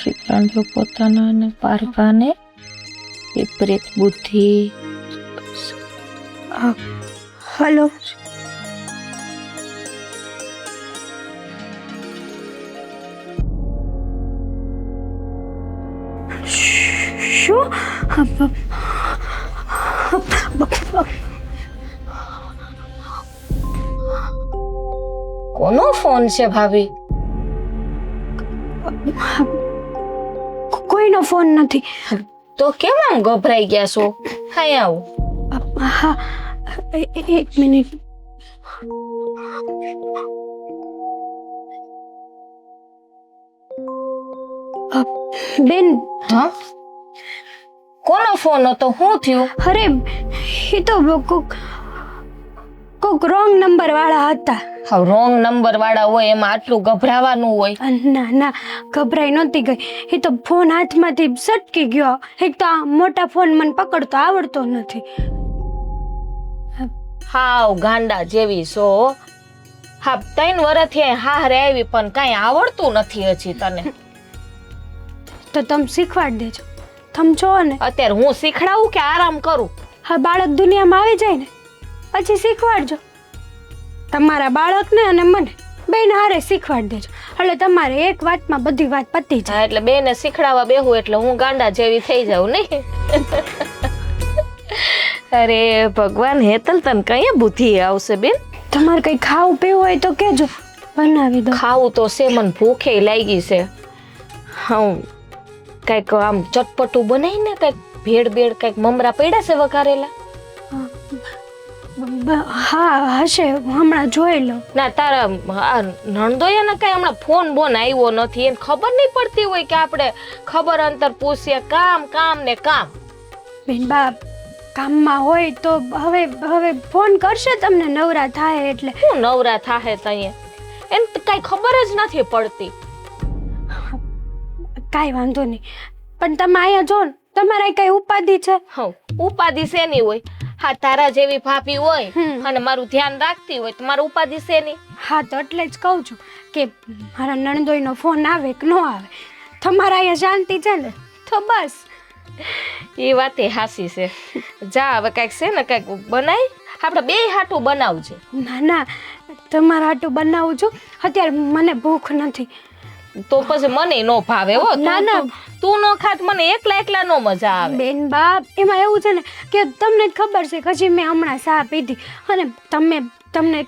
વિક્રાંત પોતાના અને પારકાને વિપરીત બુદ્ધિ. હલો. શું? કોનો ફોન છે ભાભી? કોઈનો ફોન નથી. તો કેમ આમ ગભરાઈ ગયા છો? હાય આવો. હા, એક મિનિટ. બેન. હા, કોનો ફોન હતો? શું થયું? અરે એ તો કોક રોંગ નંબર વાળા હતા. હા, રોંગ નંબર વાળા હોય એમાં આટલું ગભરાવાનું હોય? ના ના, ગભરાઈ નહોતી ગઈ. એ તો ફોન હાથમાંથી સટકી ગયો. એક તો આ મોટા ફોન મને પકડતો આવડતો નથી. હાવ ગાંડા જેવી છો. હા, 3 વર્ષથી હારે આવી પણ કાંઈ આવડતું નથી હજી તને. તો તમે શીખવાડ દેજો. તમે છો ને. અત્યારે હું શીખડાવું કે આરામ કરું? હા, બાળક દુનિયામાં આવી જાય ને પછી શીખવાડજો. તમારા બાળકને અને મને બેન હારે શીખવાડ દેજો. એટલે તમારે એક વાતમાં બધી વાત પતી જાય. હા, એટલે બેને શીખડાવવા બેહું એટલે હું ગાંડા જેવી થઈ જાઉં નહીં? અરે ભગવાન, હેતલ તને કઈ બુદ્ધિ આવશે બેન? તમારે કઈ ખાવું પીવું હોય તો કેજો, બનાવી દો. ખાવું તો છે, મને ભૂખે લાગી છે. હા, કઈક આમ ચટપટું બનાવીને કઈક ભેળ ભેળ કઈક મમરા પડ્યા છે વઘારેલા. હા હશે, હમણાં જોઈ લો. ના, તારા આ નણદોયાને કઈ હમણાં ફોન બોન આવ્યો નથી. એને ખબર નહીં પડતી હોય કે આપણે ખબર અંતર પૂછીએ. કામ કામ ને કામ. બેન બા કામમાં હોય તો હવે ફોન કરશે તમને નવરા થાય એટલે. હું નવરા થાહે તઈએ? એને કઈ ખબર જ નથી પડતી. કાંઈ વાંધો નહીં, પણ તમે અહીંયા જો ને, તમારા કઈ ઉપાધિ છે? હા, ઉપાધિ શેની હોય? હા, તારા જેવી ભાભી હોય અને મારું ધ્યાન રાખતી હોય તો મારું ઉપાધિ શેની? હા, તો એટલે જ કહું છું કે મારા નણંદોઈનો ફોન આવે કે ન આવે, તમારા અહીંયા શાંતિ છે ને તો બસ. એ વાત એ હાસી છે. જા હવે કઈક છે ને કઈક બનાય, આપણે બે હાટું બનાવજે. ના ના, તમારા હાટું બનાવું છું. અત્યારે મને ભૂખ નથી. તો પછી મને નો ભાવે હો. ના ના, તું નો ખાત મને એકલા નો મજા આવે. બેન બાપ, એમાં એવું છે ને કે તમને જ ખબર છે કે હજી મેં હમણાં ચા પીધી અને તમને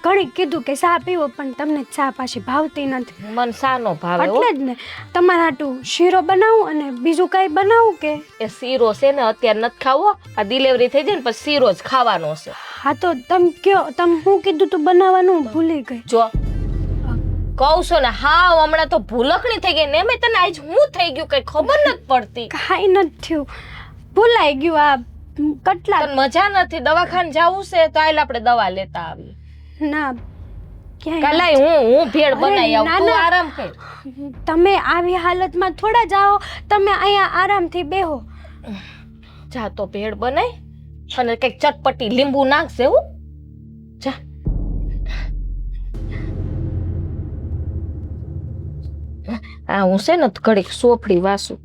ઘણી કીધું કે ચા પીવો, પણ તમને ચા પાછી ભાવતી નથી. મને ચા નો ભાવે હો. એટલે જ ને તમારા હાટું શીરો બનાવું અને બીજું કઈ બનાવું કે? એ શીરો છે ને અત્યારે નથી ખાવો. આ ડિલિવરી થઈ જાય ને પછી શીરો જ ખાવાનો છે. હા, તો તમે કયો, તમે શું કીધું તું બનાવવાનું? ભૂલી ગઈ. જો કહું છો ને, હા હમણાં તો ભૂલકણી થઈ ગઈ ને. મેં તને આજ હું થઈ ગયું કઈ ખબર નથી પડતી. કાંઈ નથી થયું, ભૂલાઈ ગયું. આ કેટલા તને મજા નથી, દવાખાને જવું છે તો આયલ આપણે દવા લેતા આવીએ. ના ક્યાંય કલાઈ હું ભેળ બનાવી આવું, તું આરામ કર. તમે આવી હાલતમાં થોડા જાઓ, તમે અહીંયા આરામથી બેહો. જા તો ભેળ બનાય અને કઈક ચટપટી લીંબુ નાખશે. હું જા. આ હું છે ને ઘડીક સોફડી વાસું.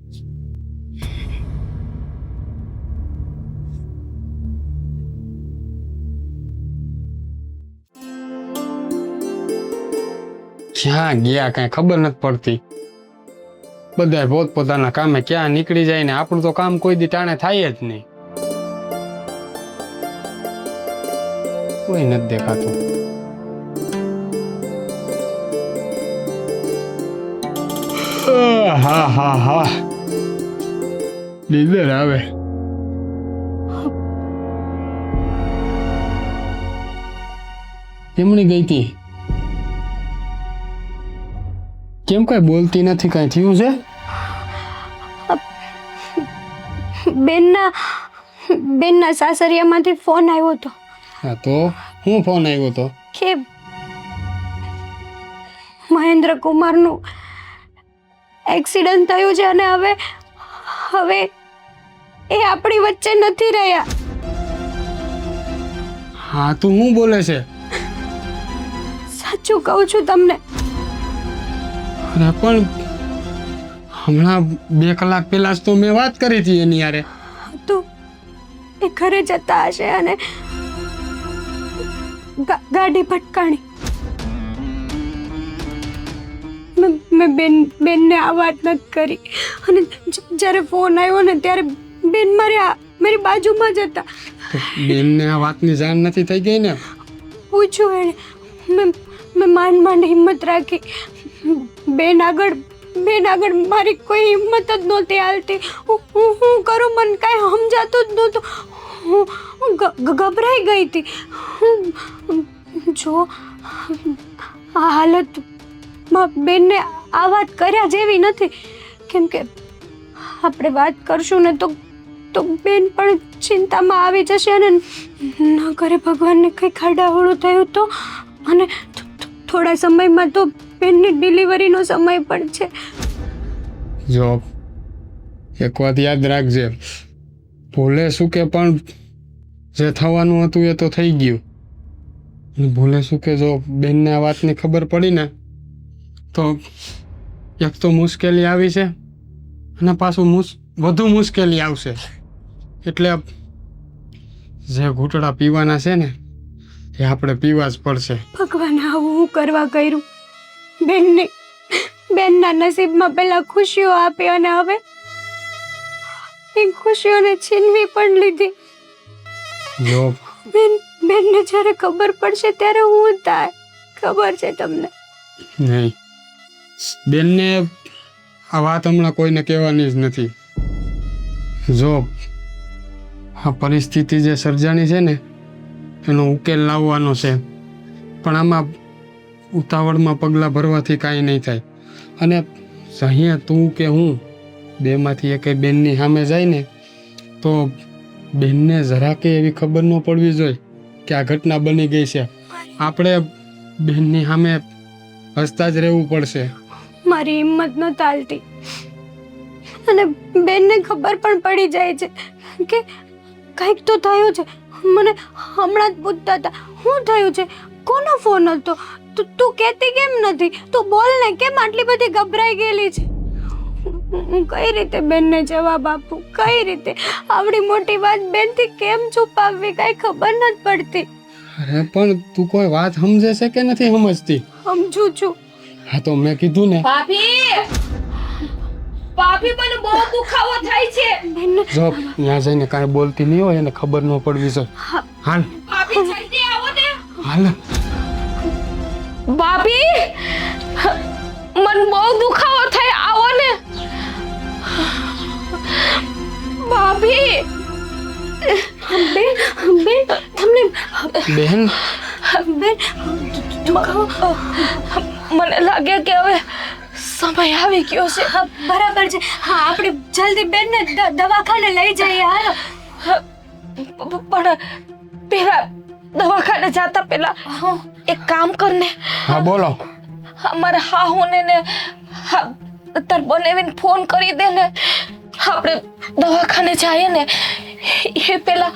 ક્યાં ગયા કઈ ખબર નથી પડતી. બધા પોતપોતાના કામે ક્યાં નીકળી જાય ને આપણું તો કામ કોઈ દી ટાણે થાય જ નહીં. કોઈ નથી દેખાતું. હા હા હા, નીંદર આવે. કેમની ગઈ તી? કેમ કઈ બોલતી નથી? કઈ થયું છે? બેનના સાસરિયામાંથી ફોન આવ્યો હતો. હા, તો હું ફોન આવ્યો તો કે મહેન્દ્ર કુમારનું એક્સિડન્ટ થયું છે અને હવે એ આપણી વચ્ચે નથી રહ્યા. હા, તું શું બોલે છે? સાચું કહું છું તમને. અરે પણ હમણાં 2 કલાક પહેલા જ તો મેં વાત કરી હતી એની યારે. તો એ ઘરે જતા હશે અને ગાડી ભટકાણી. મેં બેનને આ વાત નથી કરી અને જ્યારે ફોન આવ્યો ને ત્યારે બેન મારી બાજુમાં જ હતા. તો બેનને આ વાતની જાણ નથી થઈ ગઈ ને? પૂછ્યું એણે. મેં માંડ હિંમત રાખી. બેન આગળ મારી કોઈ હિંમત જ નહોતી હાલતી. હું કરું મને કાંઈ સમજાતું જ નહોતું. હું ગભરાઈ ગઈ હતી. જો આ હાલત બેનને આ વાત કર્યા જેવી નથી, કેમ કે આપણે વાત કરશું ને તો બેન પણ ચિંતામાં આવી જશે અને ન કરે ભગવાનને કંઈ ખાડાહોળું થયું તો. અને થોડા સમયમાં તો બેનની ડિલિવરીનો સમય પણ છે. જો એક વાત યાદ રાખજે, ભૂલે શું કે પણ જે થવાનું હતું એ તો થઈ ગયું. ભૂલે શું કે જો બેનને આ વાતની ખબર પડી ને તો એક તો મુશ્કેલી આવી છે અને પાછું વધુ મુશ્કેલી આવશે. એટલે જે ઘૂંટડા પીવાના છે ને એ આપણે પીવા જ પડશે. ભગવાન આવું હું કરવા કર્યું? બેનના નસીબમાં પેલા ખુશીઓ આપી અને હવે એ ખુશીઓને છીનવી પણ લીધી. જો બેનને જ્યારે ખબર પડશે ત્યારે હું થાય ખબર છે તમને? નહીં, બેનને આ વાત હમણાં કોઈને કહેવાની જ નથી. જો આ પરિસ્થિતિ જે સર્જાણી છે ને એનો ઉકેલ લાવવાનો છે, પણ આમાં ઉતાવળમાં પગલાં ભરવાથી કાંઈ નહીં થાય. અને અહીંયા તું કે હું બેમાંથી એકેય બેનની સામે જાય ને તો બેનને જરાકે એવી ખબર ન પડવી જોઈએ કે આ ઘટના બની ગઈ છે. આપણે બેનની સામે હસતા જ રહેવું પડશે. મારી હિંમત ન ચાલતી અને બેનને ખબર પણ પડી જાય છે કે કંઈક તો થયું છે. મને હમણાં જ પૂછતા હતા શું થયું છે, કોનો ફોન હતો, તું કહેતી કેમ નથી, તું બોલ ને, કેમ આટલી બધી ગભરાઈ ગયેલી છે? હું કઈ રીતે બેનને જવાબ આપું, કઈ રીતે આવડી મોટી વાત બેનથી કેમ છુપાવવી, કાંઈ ખબર નથી પડતી. અરે પણ તું કોઈ વાત સમજે છે કે નથી સમજતી? સમજુ છું. હા તો મેં કીધું ને. ભાભી મને બહુ દુખાવો થાય છે. જો ત્યાં જઈને કાંઈ બોલતી નહીં હોય એને ખબર ન પડવી જોઈએ. હાલ ભાભી જલ્દી આવો ને. હાલ ભાભી મને બહુ દુખાવો થાય, આવો ને. ભાભી બેન તમને બેન મને લાગે કે હવે સમય આવી ગયો છે. બરાબર છે. હા, આપણે જલ્દી બેનને દવાખાને લઈ જઈએ. હાલો. પણ પેલા દવાખાને જતા પેલા એક કામ કરને. હા બોલો. અમારા હાહુને ને તાર બનાવીને ફોન કરી દે ને, આપણે દવાખાને જઈએ ને એ પેલા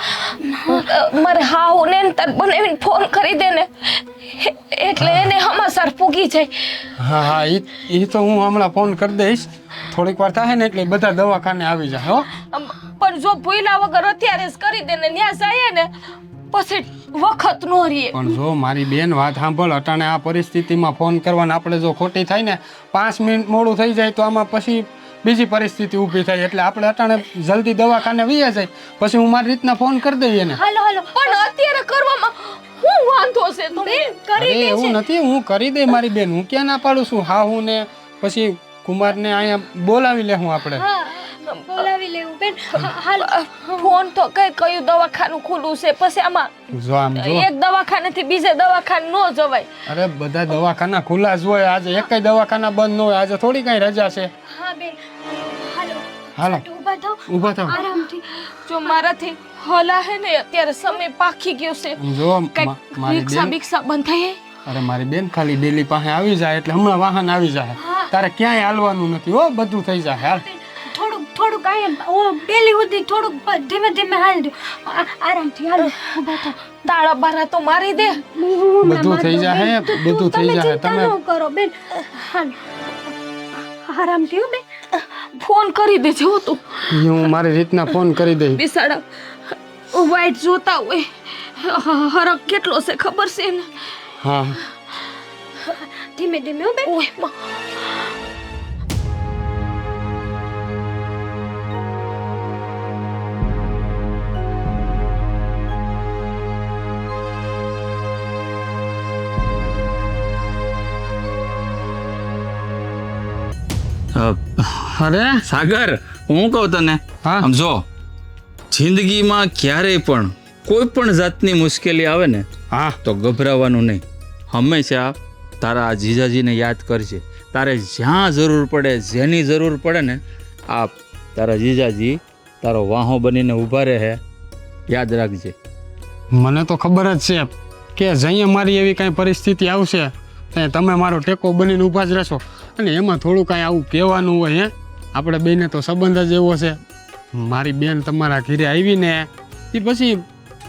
મારે હાહુને ને તાર બનાવીને ફોન કરી દે ને એટલે એને હમાસર પૂગી જાય. હા હા એ તો હું હમણાં ફોન કરી દઈશ. થોડીક વાર થાય ને એટલે બધા દવાખાને આવી જાય. હો પણ જો ભૂલા વગર અત્યારે જ કરી દે ને ન્યા જાય ને પછી વખત નો રહીએ. પણ જો મારી બેન વાત સાંભળ, અટાણે આ પરિસ્થિતિમાં ફોન કરવાને આપણે જો ખોટી થાય ને 5 મિનિટ મોડું થઈ જાય તો આમાં પછી બીજી પરિસ્થિતિ ઊભી થાય. એટલે આપણે અટાણે જલ્દી દવાખાને વયા જાય પછી હું મારી રીતના ફોન કરી દઈએ ને. હાલો હાલો. પણ અત્યારે કરવામાં શું વાંધો છે? તમે કરી અરે દે એવું નથી, હું કરી દે મારી બેન. હું ક્યાં ના પાડું છું. હા હું ને પછી કુમારને અહીંયા બોલાવી લે હું આપણે. બોલાવી લેવું બેન. હાલ ફોન તો કયું દવાખાનું ખુલ્લું છે પછી આમાં જો આમ જો એક દવાખાનેથી બીજે દવાખાને નો જવાય. અરે બધા દવાખાના ખુલ્લા જ હોય. આજે એકય દવાખાના બંધ ન હોય. આજે થોડી કઈ રજા છે. હા બેન. હાલો હાલો ઊભા થાવ. આરામથી. જો મારાથી હલા હે ને અત્યારે સમય પાકી ગયો છે. જો કઈક મારી રિક્ષા બેન, બિક્ષા બંધ થઈ. અરે મારી બેન ખાલી ડેલી પાસે આવી જાય એટલે હમણાં વાહન આવી જાય. તારે ક્યાંય હાલવાનું નથી. હો બધું થઈ જાય. હાલ થોડુંક અહીંયા પેલી સુધી થોડુંક ધીમે ધીમે હાલ દો. આરામથી હાલો. ઊભા થાવ. તાળા બારા તો મારી દે. બધું થઈ જાય. બધું થઈ જાય. તમે ચિંતા ન કરો બેન. હાલ આરામથી હો બેન. ફોન કરી દેજે હો તું. એ હું મારી રીતના ફોન કરી દઈશ. બિસાડા વાઈટ જોતા હોય, હરક કેટલો છે ખબર છે ને. હા ધીમે ધીમે હો બેન. ઓય માં. અરે સાગર, હું કહું તને, હા આમ જો, જિંદગીમાં ક્યારેય પણ કોઈ પણ જાતની મુશ્કેલી આવે ને હા તો ગભરાવાનું નહીં. હંમેશા તારા આ જીજાજીને યાદ કરજે. તારે જ્યાં જરૂર પડે, જેની જરૂર પડે ને, આ તારા જીજાજી તારો વાહો બનીને ઊભા રહે. યાદ રાખજે. મને તો ખબર જ છે કે જઈએ મારી એવી કાંઈ પરિસ્થિતિ આવશે ત્યાં તમે મારો ટેકો બનીને ઊભા જ રહેશો. અને એમાં થોડું કાંઈ આવું કહેવાનું હોય હે, આપણે બેને તો સંબંધ જ એવો છે. મારી બેન તમારા ઘરે આવીને એ પછી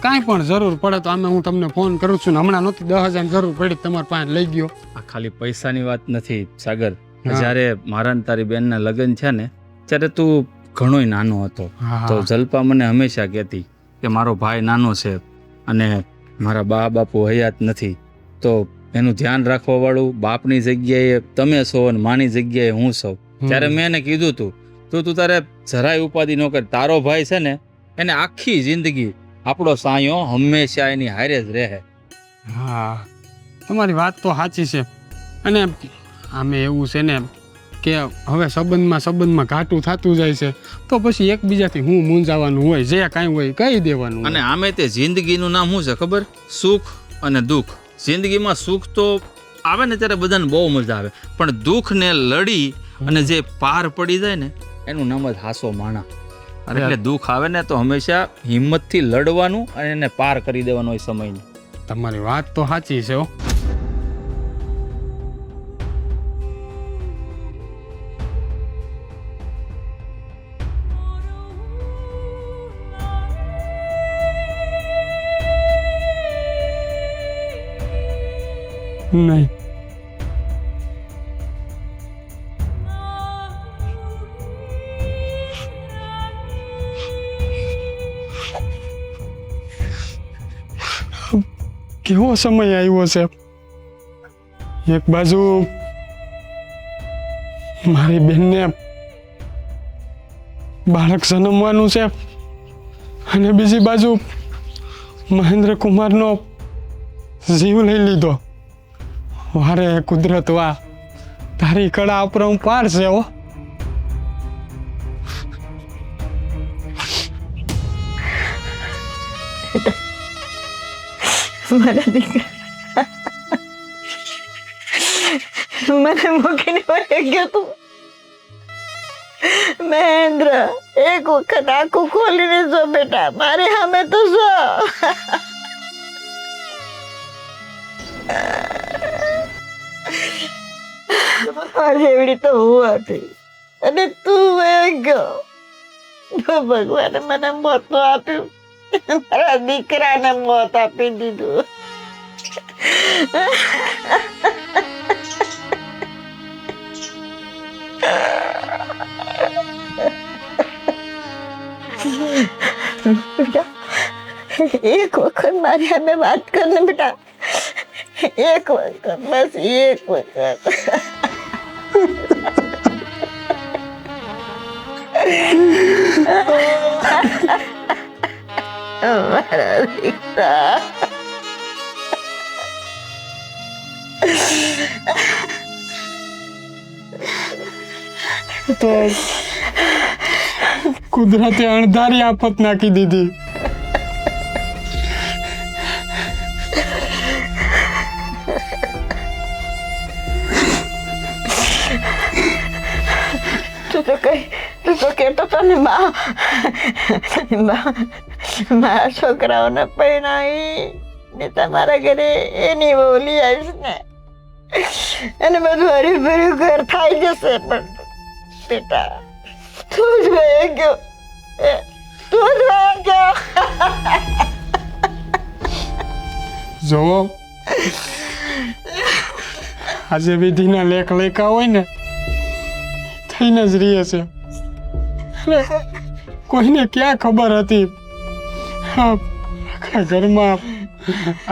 કાંઈ પણ જરૂર પડે તો આમે હું તમને ફોન કરું છું ને. હમણાં નહોતી 10,000 જરૂર પડી તમારી પાસે લઈ ગયો. આ ખાલી પૈસાની વાત નથી સાગર. હા. જ્યારે મારા ને તારી બેનના લગ્ન છે ને, ત્યારે તું ઘણોય નાનો હતો. હા. તો જલ્પા મને હંમેશા કહેતી કે મારો ભાઈ નાનો છે અને મારા બા બાપુ હયાત નથી, તો એનું ધ્યાન રાખવા વાળું બાપની જગ્યાએ તમે છો અને માની જગ્યાએ હું છું. ત્યારે મેં એને કીધું તું તારે જરાય ઉપાધિ ન કર. તારો ભાઈ છે ને, એને આખી જિંદગી આપણો સાયો હંમેશા એની હારે જ રહે. હા તમારી વાત તો સાચી છે. અને આમે એવું છે ને કે હવે સંબંધમાં ઘાટું થતું જાય છે તો પછી એકબીજાથી હું મૂંઝાવાનું હોય, જે કાંઈ હોય કહી દેવાનું. અને આમે તે જિંદગીનું નામ શું છે ખબર? સુખ અને દુઃખ. જિંદગીમાં સુખ તો આવે ને ત્યારે બધાને બહુ મજા આવે, પણ દુઃખને લડી અને જે પાર પડી જાય ને એનું નામ જ હાસો માણા. એટલે દુઃખ આવે ને તો હંમેશા હિંમતથી લડવાનું અને એને પાર કરી દેવાનો હોય સમયને. તમારી વાત તો સાચી છે હો. નહીં કેવો સમય આવ્યો છે. એક બાજુ મારી બેનને બાળક જન્મવાનું છે અને બીજી બાજુ મહેન્દ્ર કુમારનો જીવ લઈ લીધો. વારે કુદરત વાહ, તારી કળા અપરંપાર છે હો. મારા દીકરા મને મૂકીને વહી ગયો તું. મહેન્દ્ર, એક વખત આંખું ખોલીને જો બેટા, મારી સામે તો જો. મારી એવડી તો હું હતી અને તું વહી ગયો. જો ભગવાને મને મોત નો આપ્યું, મારા દીકરાને મોત આપી દીધું. બેટા, એક વખત મારી સામે વાત કર ને બેટા, એક વખત, બસ એક વખત. મારા દીકરા. તો કુદરતે અણધારી આફત નાખી દીધી. તું તો કહેતો હતો ને મારા છોકરાઓને પરણાવી ને તમારા ઘરે એની બોલી આવીશ ને અને બધું હર્યું ભર્યું ઘર થઈ જશે. પણ બેટા, તું જ વહી ગયો, તું જ વહી ગયો. જોવો, આજે વિધિના લેખ લેખા હોય ને થઈને જ રહે છે. અરે કોઈને ક્યાં ખબર હતી હા, આખા ઘરમાં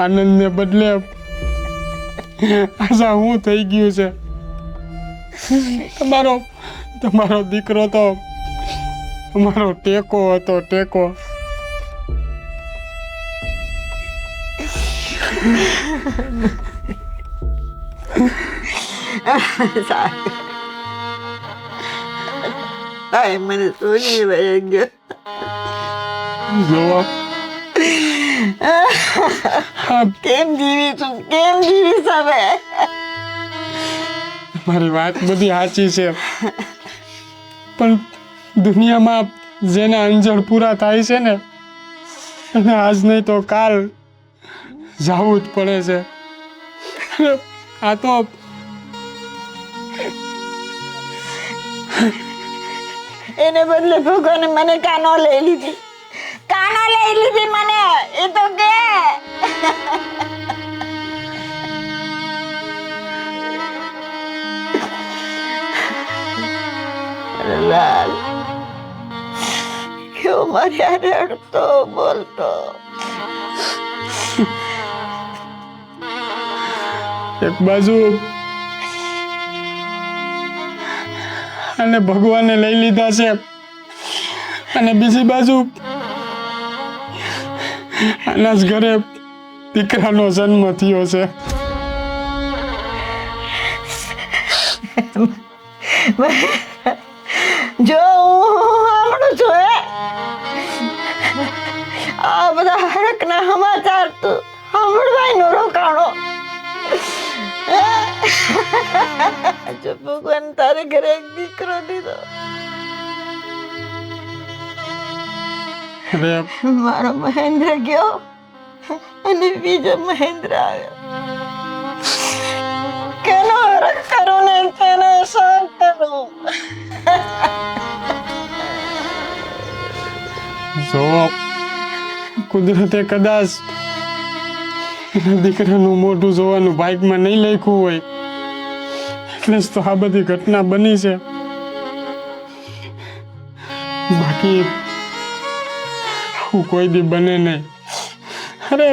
આનંદને બદલે આશા હું થઈ ગયું છે. તમારો દીકરો તો તમારો ટેકો હતો, ટેકો. તારે મને સોની વહી ગયો. જોવો કેમ જીવીશું, કેમ જીવીશ હવે? મારી વાત બધી સાચી છે, પણ દુનિયામાં જેના અંજળ પૂરા થાય છે ને એને આજ નહીં તો કાલ જવું જ પડે છે. આ તો એને બદલે ભગવાને મને કાનો લઈ લીધી, કાનો લઈ લીધી મને, એ તો કે લાલ કેવો મારી હારે અડતો બોલતો. એક બાજુ અને ભગવાને લઈ લીધા છે અને બીજી બાજુ આના જ ઘરે દીકરાનો જન્મ થયો છે. જો હમણાં જોયે આ બધા હરકના સમાચાર તો સાંભળવાય નો રોકાણો. જો ભગવાન તારે ઘરે એક દીકરો દીધો, અરે મારો મહેન્દ્ર ગયો અને બીજો મહેન્દ્ર આવ્યો. કેનો હરક કરું ને કેનો સહન કરું? જો કુદરતે કદાચ એના દીકરાનું મોઢું જોવાનું ભાગ્યમાં નહીં લખ્યું હોય એટલે જ તો આ બધી ઘટના બની છે. બાકી આવું કોઈ દી બને નહીં. અરે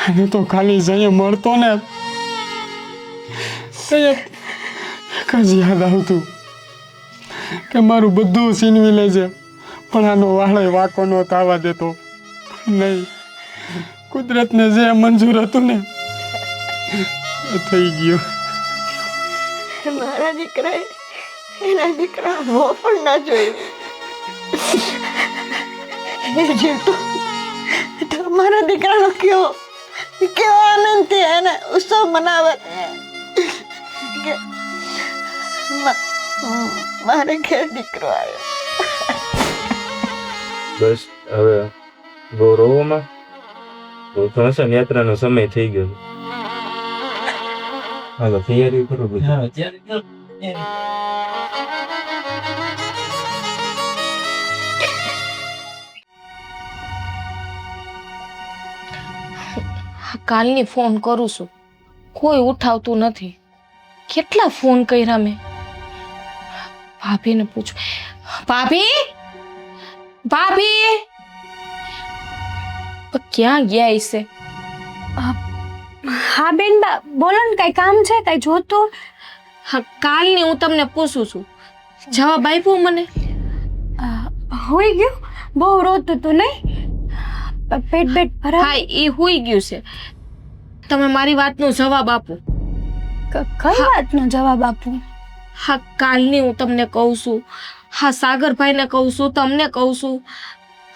આને તો ખાલી જઈએ મળતો ને તો એક જ યાદ આવતું કે મારું બધું છીનવી લેજે પણ આનો વાળો વાંકો નો થવા દેતો નહીં. કુદરતને જે મંજૂર હતું ને એ થઈ ગયું. મારા દીકરાએ એના દીકરા મોં પણ ના જોયું. એ જીવતો તો મારા દીકરાનો કેવો આનંદથી એને ઉત્સવ મનાવે કે મારે ઘેર દીકરો આવ્યો. બસ હવે ગૌરવમાં ઘણસન યાત્રાનો સમય થઈ ગયો. હાલો તૈયારી કરો બધું. કાલની ફોન કરું છું, કોઈ ઉઠાવતું નથી. કેટલા ફોન કર્યા મેં. ભાભીને પૂછું, ભાભી ભાભી ક્યાં ગયા હશે? હા બેન, બોલો ને, કઈ કામ છે? કઈ જોતું? હા, કાલની હું તમને પૂછું છું, જવાબ આપ્યો મને? હોઈ ગયું? બહુ રોતું તું નહીં? પેટ ભરા? હા, એ હોઈ ગયું છે. તમે મારી વાતનો જવાબ આપો. કઈ વાતનો જવાબ આપું? હા, કાલની હું તમને કહું છું, હા સાગરભાઈને કહું છું, તમને કહું છું.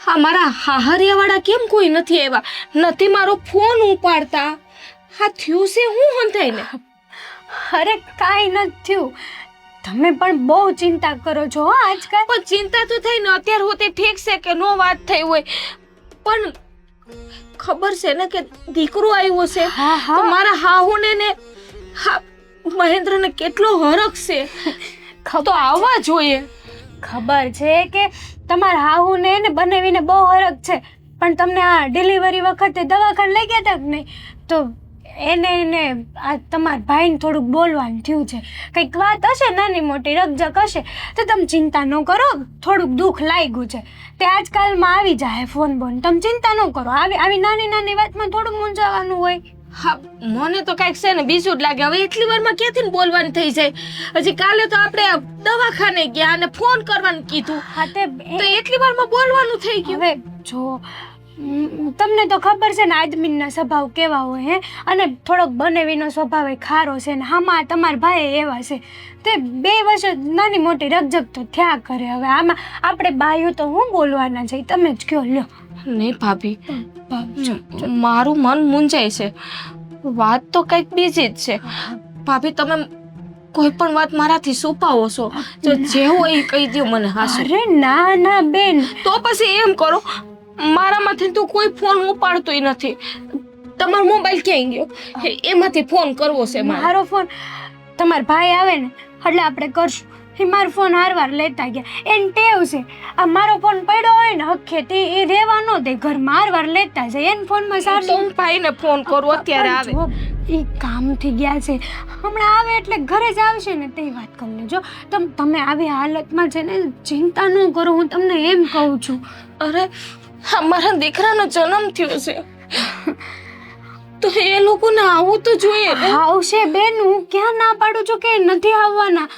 હા, મારા હાહરિયાવાળા કેમ કોઈ નથી આવ્યા? નથી મારો ફોન ઉપાડતા. હા, થયું છે હું હંધાઈને? અરે કાંઈ નથી થયું. તમે પણ બહુ ચિંતા કરો છો આજકાલ. પણ ચિંતા તો થઈ ને, અત્યારે હોતે ઠીક છે કે નો વાત થઈ હોય, પણ ખબર છે ને કે દીકરો આવ્યો છે. તો મારા હાહુને ને હા મહેન્દ્રને કેટલો હરખ છે, તો આવવા જોઈએ. ખબર છે કે તમારા હાહુને ને બનાવીને બહુ હરખ છે, પણ તમને આ ડિલિવરી વખતે દવાખાને લઈ ગયા હતા કે નહીં? તો એને આ તમારા ભાઈને થોડુંક બોલવાનું થયું છે, કંઈક વાત હશે નાની મોટી રકજક હશે, તો તમે ચિંતા ન કરો. થોડુંક દુઃખ લાગ્યું છે તે આજકાલમાં આવી જાય ફોન બોન, તમે ચિંતા ન કરો. આવી નાની નાની વાતમાં થોડુંક મૂંઝાવાનું હોય. હા, મને તો કાંઈક છે ને બીજું જ લાગે. હવે એટલી વારમાં ક્યાંથી ને બોલવાની થઈ જાય? હજી કાલે તો આપણે દવાખાને ગયા અને ફોન કરવાનું કીધું, હા તે તો એટલી વારમાં બોલવાનું થઈ ગયું. હવે જો તમને તો ખબર છે ને આદમીના સ્વભાવ કેવા હોય હે, અને થોડોક બનેવીનો સ્વભાવ ખારો છે ને આમાં તમારા ભાઈ એવા છે, તે 2 વર્ષ નાની મોટી રકજક તો થયા કરે. હવે આમાં આપણે બાયું તો હું બોલવાના છે, તમે જ કયો. લ્યો. નહીં ભાભી, મારું મન મૂંઝાય છે. વાત તો કંઈક બીજી જ છે. ભાભી, તમે કોઈ પણ વાત મારાથી છુપાવો છો, તો જે હોય એ કહી દો મને. હાસુ. અરે ના ના બેન, તો પછી એમ કરો, મારામાંથી તું કોઈ ફોન ઉપાડતોય નથી. તમારો મોબાઈલ ક્યાંય ગયો? એમાંથી ફોન કરવો છે મારે. મારો ફોન તમારા ભાઈ આવે ને એટલે આપણે કરશું. એ મારો ફોન હારવાર લેતા ગયા, એને ટેવ છે. આ મારો ફોન પડ્યો હોય ને હખેથી એ રહેવા ન દે, ઘરમાં હારવાર લેતા જાય. એને ફોનમાં તો હું ભાઈને ફોન કરું, અત્યારે આવે. એ કામથી ગયા છે, હમણાં આવે એટલે ઘરે જ આવશે ને તે વાત કરી લેજો. તમે આવી હાલતમાં છે ને ચિંતા ન કરો, હું તમને એમ કહું છું. અરે, મારા દીકરાનો જન્મ થયો છે, તો એ લોકોને આવું તો જોઈએ ને. આવશે બેન, હું ક્યાં ના પાડું છું કે નથી આવવાના.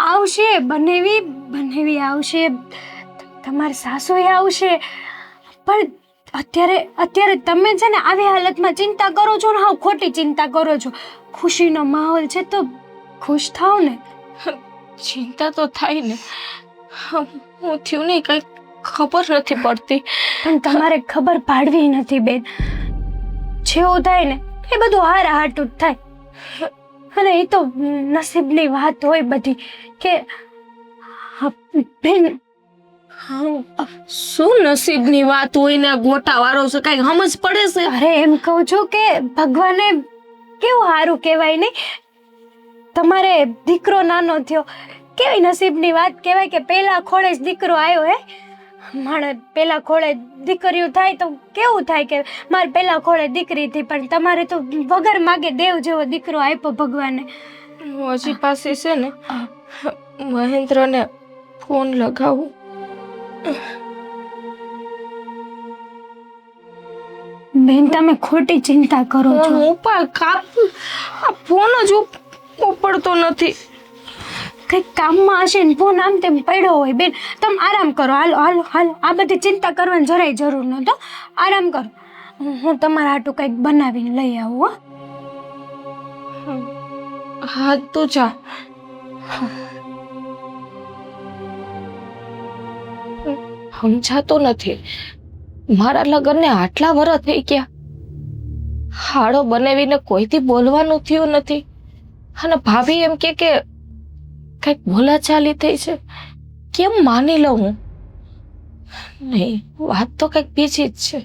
આવશે, બનેવી આવશે, તમારા સાસુએ આવશે. પણ અત્યારે તમે છે ને આવી હાલતમાં ચિંતા કરો છો ને, હાવ ખોટી ચિંતા કરો છો. ખુશીનો માહોલ છે તો ખુશ થાવ ને. ચિંતા તો થાય ને, હું થયું નહીં કંઈ ખબર નથી પડતી. પણ તમારે ખબર પાડવી નથી બેન. જેવું થાય ને એ બધું હારા હાટું જ થાય. અને એ તો નસીબની વાત હોય બધી કે બેન. શું નસીબની વાત હોય ને ગોટા વાળો છે, કઈ સમજ પડે છે? અરે એમ કહું છું કે ભગવાને કેવું સારું કહેવાય નહીં, તમારે દીકરો નાનો થયો. કેવી નસીબની વાત કહેવાય કે પેલા ખોળે જ દીકરો આવ્યો. હે મારે પેલા ખોળે દીકરીઓ થાય તો કેવું થાય કે મારે પેલા ખોળે દીકરી હતી, પણ તમારે તો વગર માગે દેવ જેવો દીકરો આપ્યો ભગવાને. હજી પાસે છે ને મહેન્દ્રને ફોન લગાવું. બેન તમે ખોટી ચિંતા કરો છો. હું પણ ફોન જ ઉપડતો નથી. કંઈક કામમાં હશે ને ફોન આમ તેમ પડ્યો હોય. બેન તમે આરામ કરો. હાલો હાલો હાલો, આ બધી ચિંતા કરવાની જરાય જરૂર નહોતો. આરામ કરો, હું તમારા હાટું કંઈક બનાવીને લઈ આવું. હા તું જા. સમજાતું નથી, મારા લગ્નને આટલા વર્ષ થઈ ગયા, હાડો બનાવીને કોઈથી બોલવાનું થયું નથી. અને ભાભી એમ કે કંઈક બોલાચાલી થઈ છે. કેમ માની લઉં હું? નહીં, વાત તો કંઈક બીજી જ છે.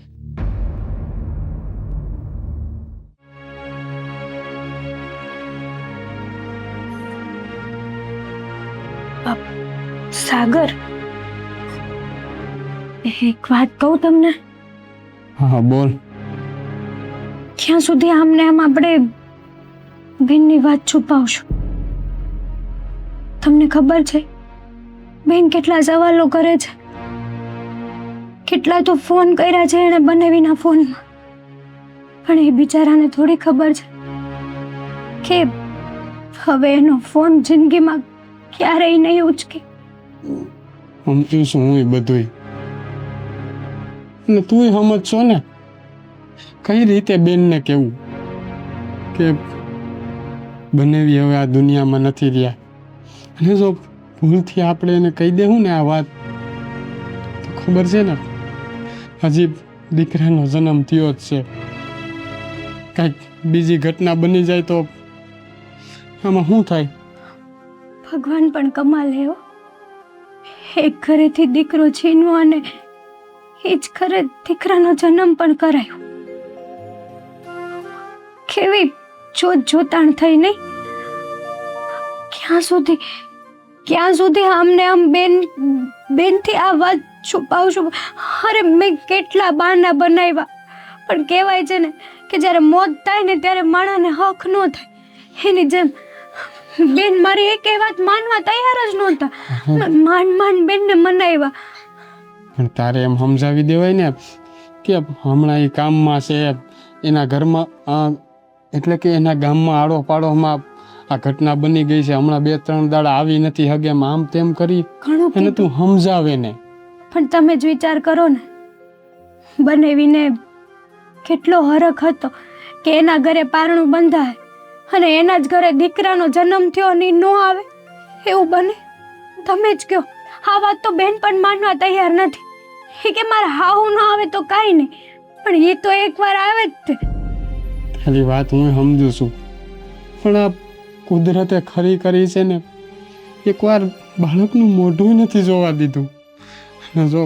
સાગર, એક વાત કહું તમને. હા બોલ. ક્યાં સુધી આમને આમ આપણે બેનની વાત છુપાવશું? તમને ખબર છે બેન કેટલા સવાલો કરે છે, કેટલા તો ફોન કર્યા છે એને બનેવીના ફોનમાં. પણ એ બિચારાને થોડી ખબર છે કે હવે એનો ફોન જિંદગીમાં ક્યારેય નહીં ઉચકે. સમજુ છું હું એ બધુંય, અને તુંય સમજશો ને. કઈ રીતે બેનને કેવું કે બનેવી હવે આ દુનિયામાં નથી રહ્યા, અને જો ભૂલથી આપણે એને કહી દેવું ને આ વાત, તો ખબર છે ને હજી દીકરાનો જન્મ થયો જ છે. કાંઈક બીજી ઘટના બની જાય તો આમાં શું થાય? ભગવાન પણ કમાલ હે હો. એક ઘરેથી દીકરો છીનવો અને એ જ ઘરે દીકરાનો જન્મ પણ કરાયો. કેવી જોતાણ થઈ નહીં? ક્યાં સુધી આમને આમ બેનથી આ વાત છુપાવશું? અરે મેં કેટલા બહાના બનાવ્યા, પણ કહેવાય છે ને કે જ્યારે મોત થાય ને ત્યારે માણાને હક ન થાય, એની જેમ બેન મારી એક વાત માનવા તૈયાર જ નહોતા. માંડ બેનને મનાવ્યા. પણ તારે એમ સમજાવી દેવાય ને કે હમણાં એ કામમાં છે, એના ઘરમાં એટલે કે એના ગામમાં આડો પાડોમાં આ ઘટના બની ગઈ છે, હમણાં 2-3 દાડા આવી નથી હગે, આમ તેમ કરી ઘણું એને તું સમજાવે ને. પણ તમે જ વિચાર કરો ને, બનેવીને કેટલો હરખ હતો કે એના ઘરે પારણું બંધાય અને એના જ ઘરે દીકરાનો જન્મ થયો અને ઈ ન આવે, એવું બને? તમે જ કહો. આ વાત તો બેન પણ માનવા તૈયાર નથી. એ કે મારા હાહુ ન આવે તો કાંઈ નહીં, પણ એ તો એકવાર આવે જ તે. તારી વાત હું સમજુ છું, પણ આ કુદરતે ખરી કરી છે ને, એકવાર બાળકનું મોઢું નથી જોવા દીધું. અને જો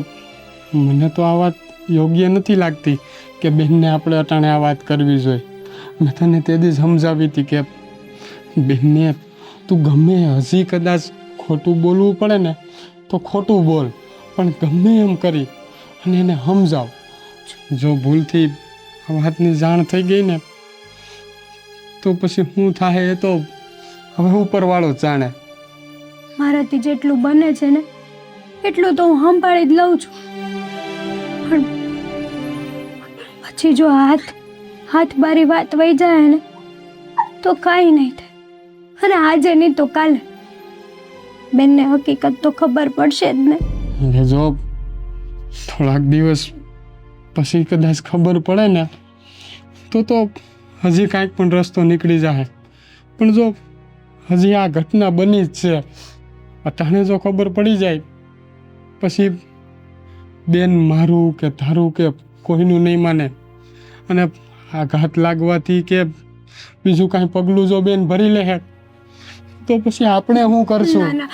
મને તો આ વાત યોગ્ય નથી લાગતી કે બેનને આપણે અટાણે આ વાત કરવી જોઈએ. મેં તને તે દી સમજાવી હતી કે બેનને તું ગમે હજી કદાચ ખોટું બોલવું પડે ને તો ખોટું બોલ, પણ ગમે એમ કરી અને એને સમજાવ. જો ભૂલથી આ વાતની જાણ થઈ ગઈ ને તો પછી શું થાય એ તો હવે ઉપરવાળો જ જાણે. મારાથી જેટલું બને છે ને એટલું તો હું સંભાળી જ લઉં છું, પણ પછી જો હાથ બારી વાત વહી જાય ને તો કાંઈ નહીં થાય. અને આજે નહીં તો કાલે બેનને હકીકત તો ખબર પડશે જ ને. એટલે જો થોડાક દિવસ પછી કદાચ ખબર પડે ને તો હજી કાંઈક પણ રસ્તો નીકળી જાય. પણ જો હજી આ ઘટના બની જ છે, અટાણે જો ખબર પડી જાય પછી બેન મારું કે તારું કે કોઈનું નહીં માને, અને આ ઘાત લાગવાથી કે બીજું કાંઈ પગલું જો બેન ભરી લે તો પછી આપણે શું કરશું? ના ના,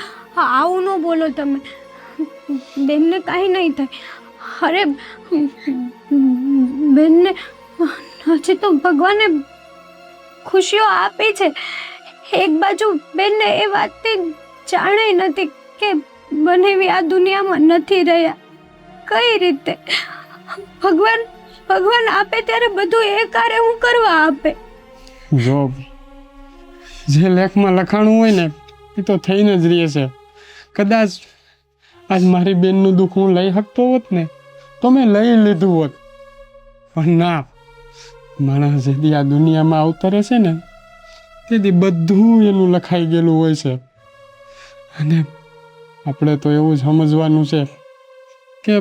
આવું ન બોલો તમે. બેનને કાંઈ નહીં થાય. અરે બેનને હજી તો ભગવાને ખુશીઓ આપી છે. એક બાજુ બેનને એ વાતથી જાણે નથી કે બનેવી આ દુનિયામાં નથી રહ્યા. કઈ રીતે ભગવાન આપે ત્યારે બધું એકારે હું કરવા આપે? જો જે લેખમાં લખાણું હોય ને એ તો થઈને જ રહે છે. કદાચ આજ મારી બેનનું દુઃખ હું લઈ શકતો હોત ને તો મેં લઈ લીધું હોત, પણ ના, માણસ જેથી આ દુનિયામાં અવતરે છે ને તેથી બધું એનું લખાઈ ગયેલું હોય છે. અને આપણે તો એવું જ સમજવાનું છે કે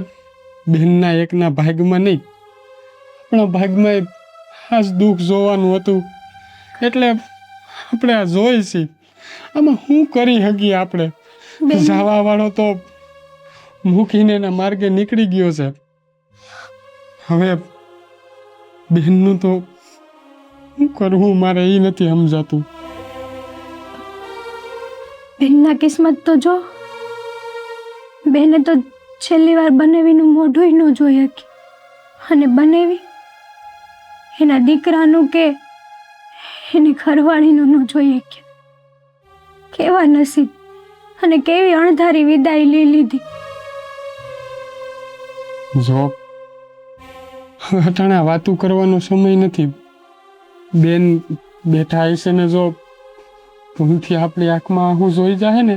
બેનના એકના ભાગમાં નહીં, આપણા ભાગમાં આ જ દુઃખ જોવાનું હતું, એટલે આપણે આ જોઈ છીએ. આમાં શું કરી શકીએ આપણે? જવા વાળો તો મૂકીને એના માર્ગે નીકળી ગયો છે. હવે બહેનનું તો શું કરવું મારે એ નથી સમજાતું. બેનના કિસ્મત તો જો, બેને તો છેલ્લી વાર બનેવીનું મોઢું ન જોઈ શકી, અને બનેવી એના દીકરાનું કે એની ઘરવાળીનું ન જોઈ શકી. કેવા નસીબ અને કેવી અણધારી વિદાય લઈ લીધી. જો અટાણા વાતું કરવાનો સમય નથી. બેન બેઠા હશે ને જો ભૂલથી આપણી આંખમાં આહું જોઈ જાય ને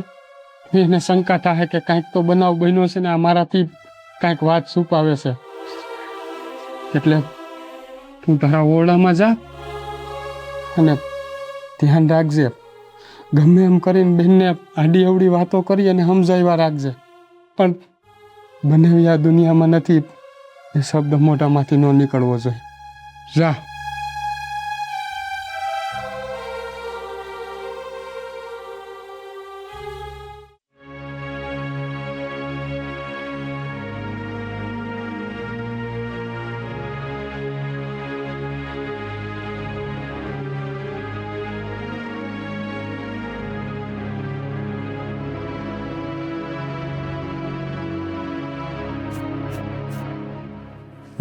એને શંકા થાય કે કાંઈક તો બનાવ બન્યો છે ને આ મારાથી કાંઈક વાત છુપાવે છે. એટલે તું તારા ઓરડામાં જા અને ધ્યાન રાખજે. ગમે એમ કરીને બેનને આડી અવડી વાતો કરી અને સમજાવ્યા રાખજે, પણ બનેવી આ દુનિયામાં નથી એ શબ્દ મોઢામાંથી ન નીકળવો જોઈએ. જા.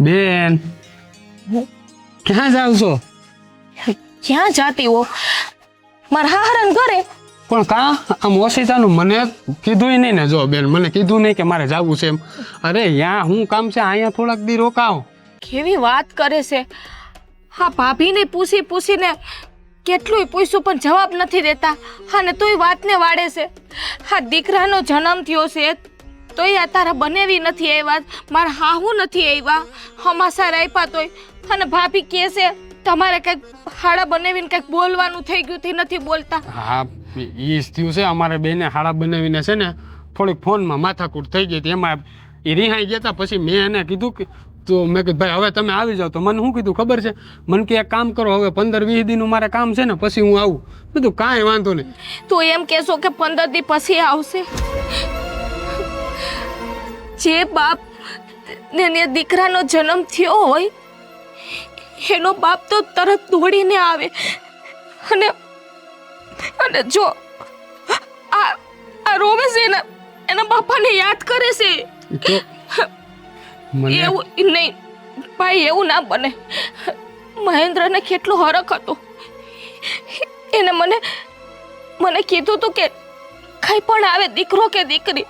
બેન, ક્યાં જાવ છો? ક્યાં જાતી હો? મારા હાહરાન ઘરે. પણ કાં આમ ઓશિતાનું મને કીધું નહીં ને? જો બેન, મને કીધું નહીં કે મારે જવું છે એમ. અરે યા હું કામ છે, અહીંયા થોડાક દી રોકાવ. કેવી વાત કરે છે. હા, ભાભીને પૂછીને કેટલુંય પૂછ્યું પણ જવાબ નથી દેતા. હા ને તોય વાતને વાળે છે. હા, દીકરાનો જન્મ થયો છે તોય આ તારા બનેવી નથી આવ્યા, મારા હાહુ નથી આવ્યા, હમાસાર આપ્યા તોય. અને ભાભી કહે છે તમારે કંઈક હાડા બનાવીને કંઈક બોલવાનું થઈ ગયું તે નથી બોલતા. હા, એ જ થયું છે. અમારે બેને હાડા બનાવીને છે ને થોડીક ફોનમાં માથાકૂટ થઈ ગઈ હતી. એમાં એ રિહાઈ ગયા હતા. પછી મેં એને કીધું કે તો મેં કીધું ભાઈ હવે તમે આવી જાઓ. તો મને શું કીધું ખબર છે? મને કે એક કામ કરો, હવે 15-20 દિનનું મારે કામ છે ને પછી હું આવું. કીધું કાંઈ વાંધો નહીં. તો એમ કહેશો કે 15 દી પછી આવશે? જે બાપ ને દીકરાનો જન્મ થયો હોય એનો બાપ તો તરત દોડીને આવે અને જો આ રોવે છે ને એના બાપાને યાદ કરે છે. તો મને એવું નહીં ભાઈ, એવું ના બને. મહેન્દ્રને કેટલો હરખ હતો. એને મને કીધું હતું કે કઈ પણ આવે દીકરો કે દીકરી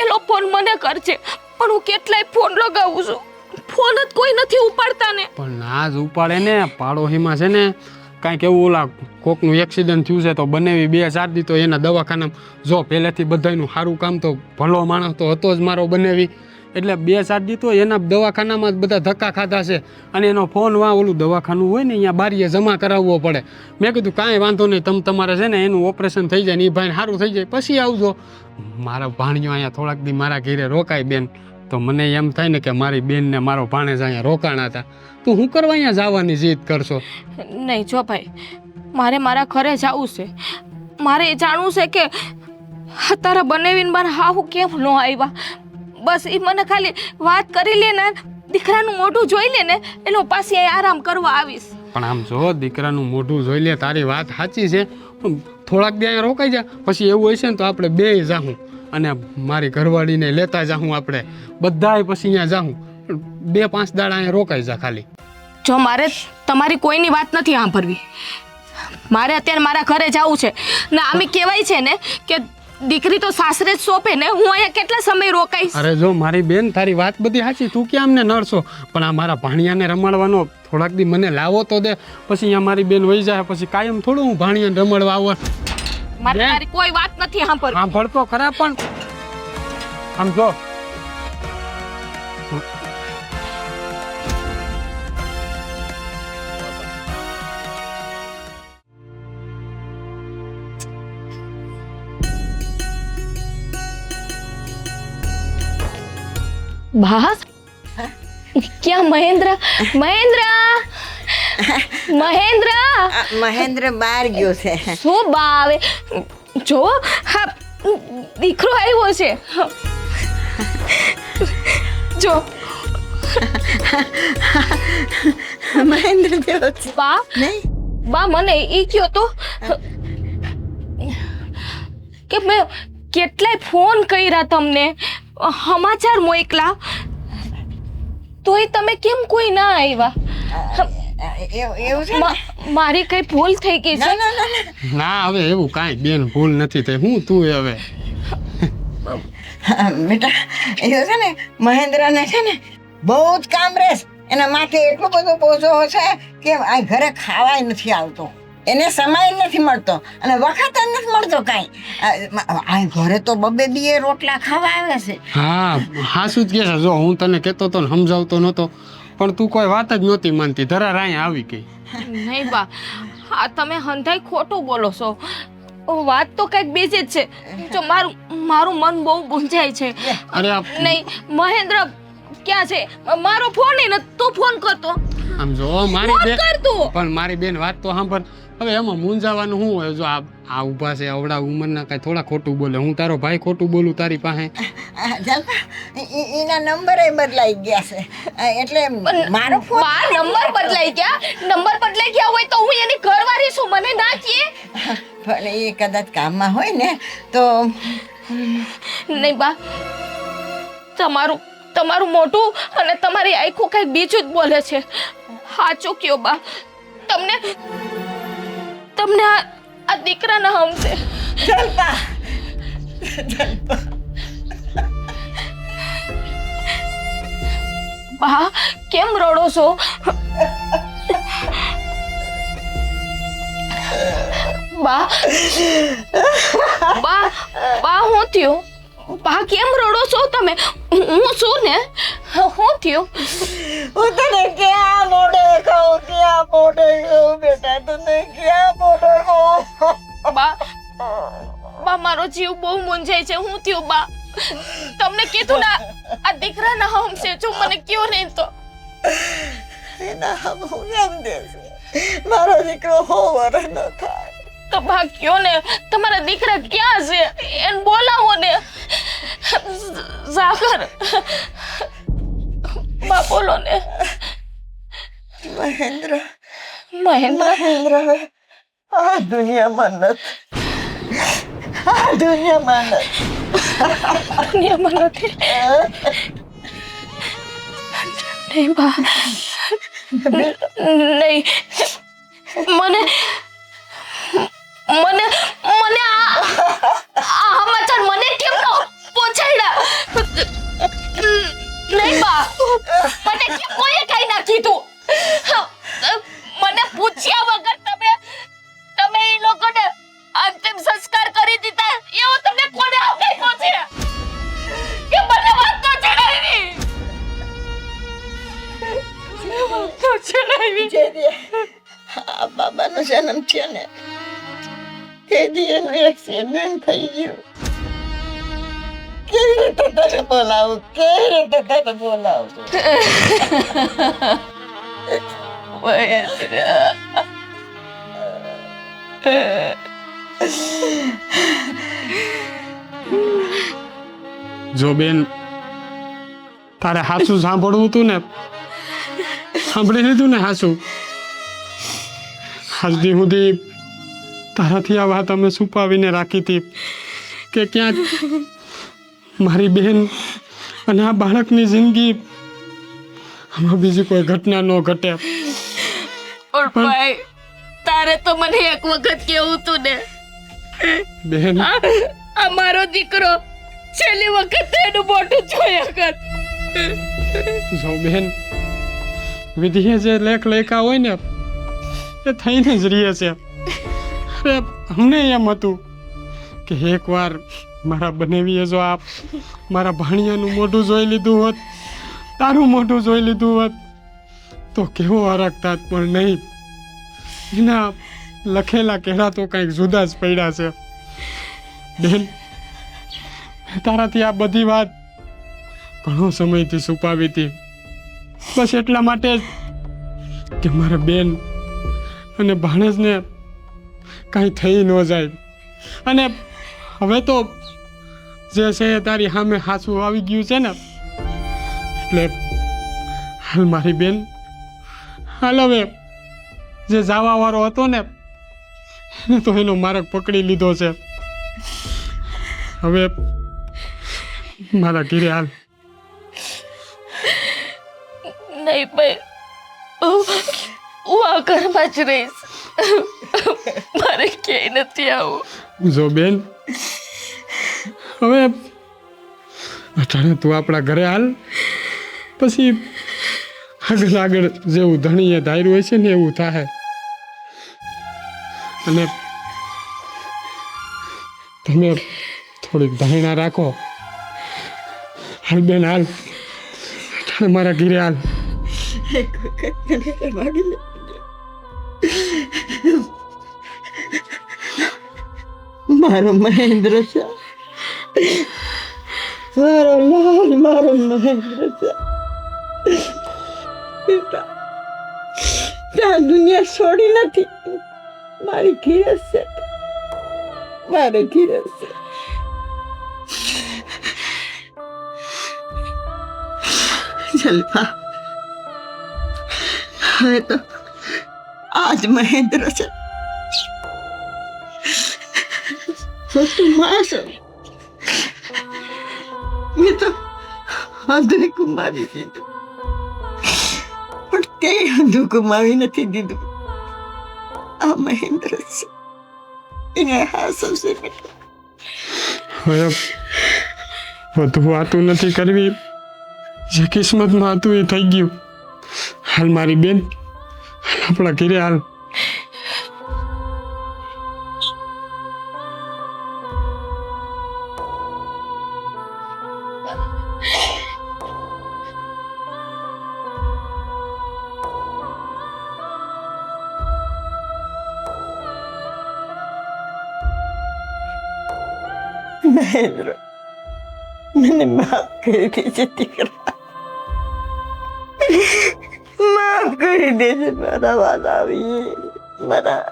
એનો ફોન મને કરજે, પણ હું કેટલાય ફોન લગાવું છું, ફોન જ કોઈ નથી ઉપાડતા ને. પણ ના જ ઉપાડે ને. પાડોશીમાં છે ને કાંઈક એવું ઓલા કોકનું એક્સિડન્ટ થયું છે તો બનેવી 2-4 દી તો એના દવાખાનામાં. જો પહેલેથી બધાનું સારું કામ તો ભલો માણસ તો હતો જ મારો બનેવી, એટલે 2-4 દી તો એના દવાખાનામાં જ બધા ધક્કા ખાધા છે. અને એનો ફોન ઓલું દવાખાનું હોય ને અહીંયા બારીએ જમા કરાવવો પડે. મેં કીધું કાંઈ વાંધો નહીં, તમારે છે ને એનું ઓપરેશન થઈ જાય ને એ ભાઈને સારું થઈ જાય પછી આવજો. મારા ભાણિયો અહીંયા થોડાક દી મારા ઘરે રોકાય બેન, તો મને એમ થાય ને કે મારી બેનને મારો ભાણેજ અહીંયા રોકાણા હતા, તો હું કરવા અહીંયા જવાની જીદ કરશો? નહીં જો ભાઈ, મારે મારા ઘરે જવું છે. મારે એ જાણવું છે કે તારા બનેવીને મારા હાહુ કેમ ન આવ્યા. બસ એ મને ખાલી વાત કરી લે ને, દીકરાનું મોઢું જોઈ લે ને એનો પાછી આરામ કરવા આવીશ. પણ આમ જો દીકરાનું મોઢું જોઈ લે, તારી વાત સાચી છે, પણ થોડાક દી અહીંયા રોકાઈ જા. પછી એવું હશે ને તો આપણે બે જાહું અને મારી ઘરવાળીને લેતા જાહું, આપણે બધાય પછી અહીંયા જાહું. 2-5 દાડા અહીંયા રોકાઈ જા ખાલી. જો મારે તમારી કોઈની વાત નથી સાંભળવી. મારે અત્યારે મારા ઘરે જવું છે ને. આમે કહેવાય છે ને કે દીકરી તો સાસરે જ સોંપે ને. હું અહીંયા કેટલા સમય રોકાઈશ? અરે જો મારી બેન, તારી વાત બધી સાચી, તું કેમ ને નડશો, પણ આ મારા ભાણિયાને રમાડવાનો થોડાક દી મને લાવો તો દે. પછી અહીંયા મારી બેન વહી જાય, પછી કાયમ થોડું હું ભાણિયાને રમાડવા આવું. મારે તારી કોઈ વાત નથી સાંભળવી. સાંભળતો ખરા, પણ આમ જો બા, ક્યાં મહેન્દ્ર? મહેન્દ્ર બહાર ગયો છે. શું બા આવે? જો હા, દીકરો આવ્યો છે. જો મહેન્દ્ર જેવો છે. બા, નહીં બા મને ઈ કયો તો કે મેં કેટલાય ફોન કર્યા તમને, સમાચાર મોકલા, તોય તમે કેમ કોઈ ના આવ્યા? એવું છે ને? મારી કઈ ભૂલ થઈ ગઈ છે? ના, હવે એવું કાંઈ બેન ભૂલ નથી થઈ. હું તું હવે બેટા એવું છે ને, મહેન્દ્રને છે ને બહુ જ કામ રહેશે. એના માથે એટલું બધું બોજો છે કે આ ઘરે ખાવાય નથી આવતો, એને સમય નથી મળતો અને વખત જ નથી મળતો કાંઈ. આ ઘરે તો 2 દીએ રોટલા ખાવા આવે છે. હા, હાસું જ કે છે. જો હું તને કહેતો તો ને સમજાવતો નહોતો, પણ તું કોઈ વાત જ નહોતી માનતી. ધરાર અહીંયા આવી ગઈ. નહીં બા, આ તમે હંધાઈ ખોટું બોલો છો. વાત તો કંઈક બીજી જ છે. જો મારું મન બહુ ગુંજાય છે. અરે નહીં, મહેન્દ્ર ક્યાં છે? મારો ફોન ને તું ફોન કરતો. આમ જો મારી ફોન બેન, કર તું. પણ મારી બેન વાત તો સાંભળ. હવે એમાં મૂંઝાવાનું શું હોય? જો આ ઊભા છે અવડા ઉંમરના, કાંઈ થોડા ખોટું બોલે. હું તારો ભાઈ ખોટું બોલું તારી પાસે? એના નંબર બદલાઈ ગયા છે એટલે મારો ફોન. બા, નંબર બદલાઈ ગયા હોય તો હું એની ઘરવાળી છું, મને ના કહે. પણ એ કદાચ કામમાં હોય ને તો. નહીં બા, તમારું મોઢું અને તમારી આંખો કઈ બીજું જ બોલે છે. સાચું કયો બા, તમને આ દીકરાના હમશે. જલ્પા બા, કેમ રડો છો? બા બા બા હું થયું? બા કેમ રડો છો તમે? હું છું ને, હું થયું? હું તને ક્યાં મોઢે કહું, ક્યાં મોઢે કહું બેટા, તને ક્યાં મોઢે કહું? બા બા મારો જીવ બહુ મૂંઝાય છે. હું થયું બા? તમને કીધું ને આ દીકરાના હમ છે, જો મને કયો નહીં તો. એના હમ હું એમ દેશે, મારો દીકરો 100 વર્ષનો થાય. તો બા કયો ને, તમારા દીકરા ક્યાં છે? એને બોલાવો ને. સાગર બા બોલો ને. મહેન્દ્ર મહેન્દ્ર મહેન્દ્ર હવે આ દુનિયામાં નથી, આ દુનિયામાં નથી. દુનિયામાં નથી. નહીં બા, નહીં. મને મને મને આ સમાચાર મને કેમ ન પહોંચાડ્યા? નહીં બા, મને કેમ કોઈએ કઈ ના કીધું? મને પૂછ્યા વગર તમે એ લોકોને અંતિમ સંસ્કાર કરી દીધા, એવું તમને કોને કઈ પહોંચ્યા કે મને વાત તો જણાવી? જે દી આ બાબાનો જન્મ થયો ને તે દી એનું એક્સિડન્ટ થઈ ગયું. કેવી રીતે તને બોલાવું, કેવી રીતે તને બોલાવું? જો બેન, તારે હાસું સાંભળવું હતું ને, સાંભળી લીધું ને હાસું. આજથી સુધી તારાથી આ વાત અમે છુપાવીને રાખી હતી કે ક્યાંક મારી બહેન અને આ બાળકની જિંદગી આમાં બીજી કોઈ ઘટના ન ઘટે. ભાઈ, તારે તો મને એક વખત કેવું તું ને, બહેન આ મારો દીકરો છેલ્લી વખત એનું મોઢું જોયા કર. જો બેન, વિધિએ જે લેખ લેખા હોય ને એ થઈને જ રહે છે. અરે અમને એમ હતું કે એકવાર મારા બનેવીએ જો આપ મારા ભાણિયાનું મોઢું જોઈ લીધું હોત, તારું મોઢું જોઈ લીધું હોત તો કેવો હરખ થાત, પણ નહીં. એના લખેલા કહેરા તો કંઈક જુદા જ પડ્યા છે. બેન, તારાથી આ બધી વાત ઘણો સમયથી છુપાવી હતી, બસ એટલા માટે જ કે મારા બેન અને ભાણેજને કાંઈ થઈ ન જાય. અને હવે તો જે છે એ તારી સામે હાસું આવી ગયું છે ને, એટલે હાલ મારી બેન, હાલ હવે જે જવા વાળો હતો ને એને તો એનો માર્ગ પકડી લીધો છે. હવે મારા ઘીરે હાલ. નહીં ભાઈ, હું આ ઘરમાં જ રહીશ. મારે ક્યાંય નથી આવું. જો બેન, હવે અટાણે તું આપણા ઘરે હાલ, પછી આગળ આગળ જેવું ધણીએ ધાર્યું હોય છે ને એવું થાય. અને તમે થોડીક ધારણા રાખો. હાલ બેન હાલ, અટાણે મારા ઘરે હાલ. એક વખત મને માગી લે. મારો મહેન્દ્ર છે, મારો લાલ, મારો મહેન્દ્ર છે. બેટા, ત્યાં દુનિયા છોડી નથી, મારી ઘીરે છે, મારે ઘીરે છે. જલપા, હવે તો આજ મહેન્દ્ર છે, તું માં છો. મેં તો અંધે ગુમાવી દીધું, પણ તે અંધું ગુમાવી નથી દીધું. આ મહેન્દ્ર છે, એને હા સૌસે બેટા. હવે વધુ વાતું નથી કરવી, જે કિસ્મતમાં હતું એ થઈ ગયું. હાલ મારી બેન, હાલ આપણા ઘરે હાલ. મહેન્દ્ર, મને માફ કરી દેજે દીકરા, માફ કરી દેજે મારા વાલા આવી મારા.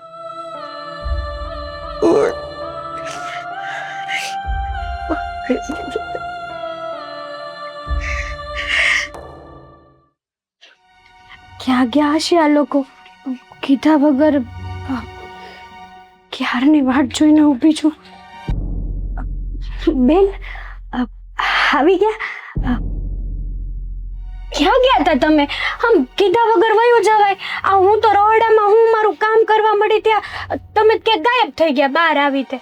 ક્યાં ગયા હશે આ લોકો? કીધા વગર ક્યારની વાટ જોઈને ઊભી છું. બેન, આવી ગયા? ક્યાં ગયા હતા તમે? આમ કીધા વગર વયો જવાય. આ હું તો રહોડામાં હું મારું કામ કરવા મળી ત્યાં તમે કે ગાયબ થઈ ગયા બહાર આવી તે.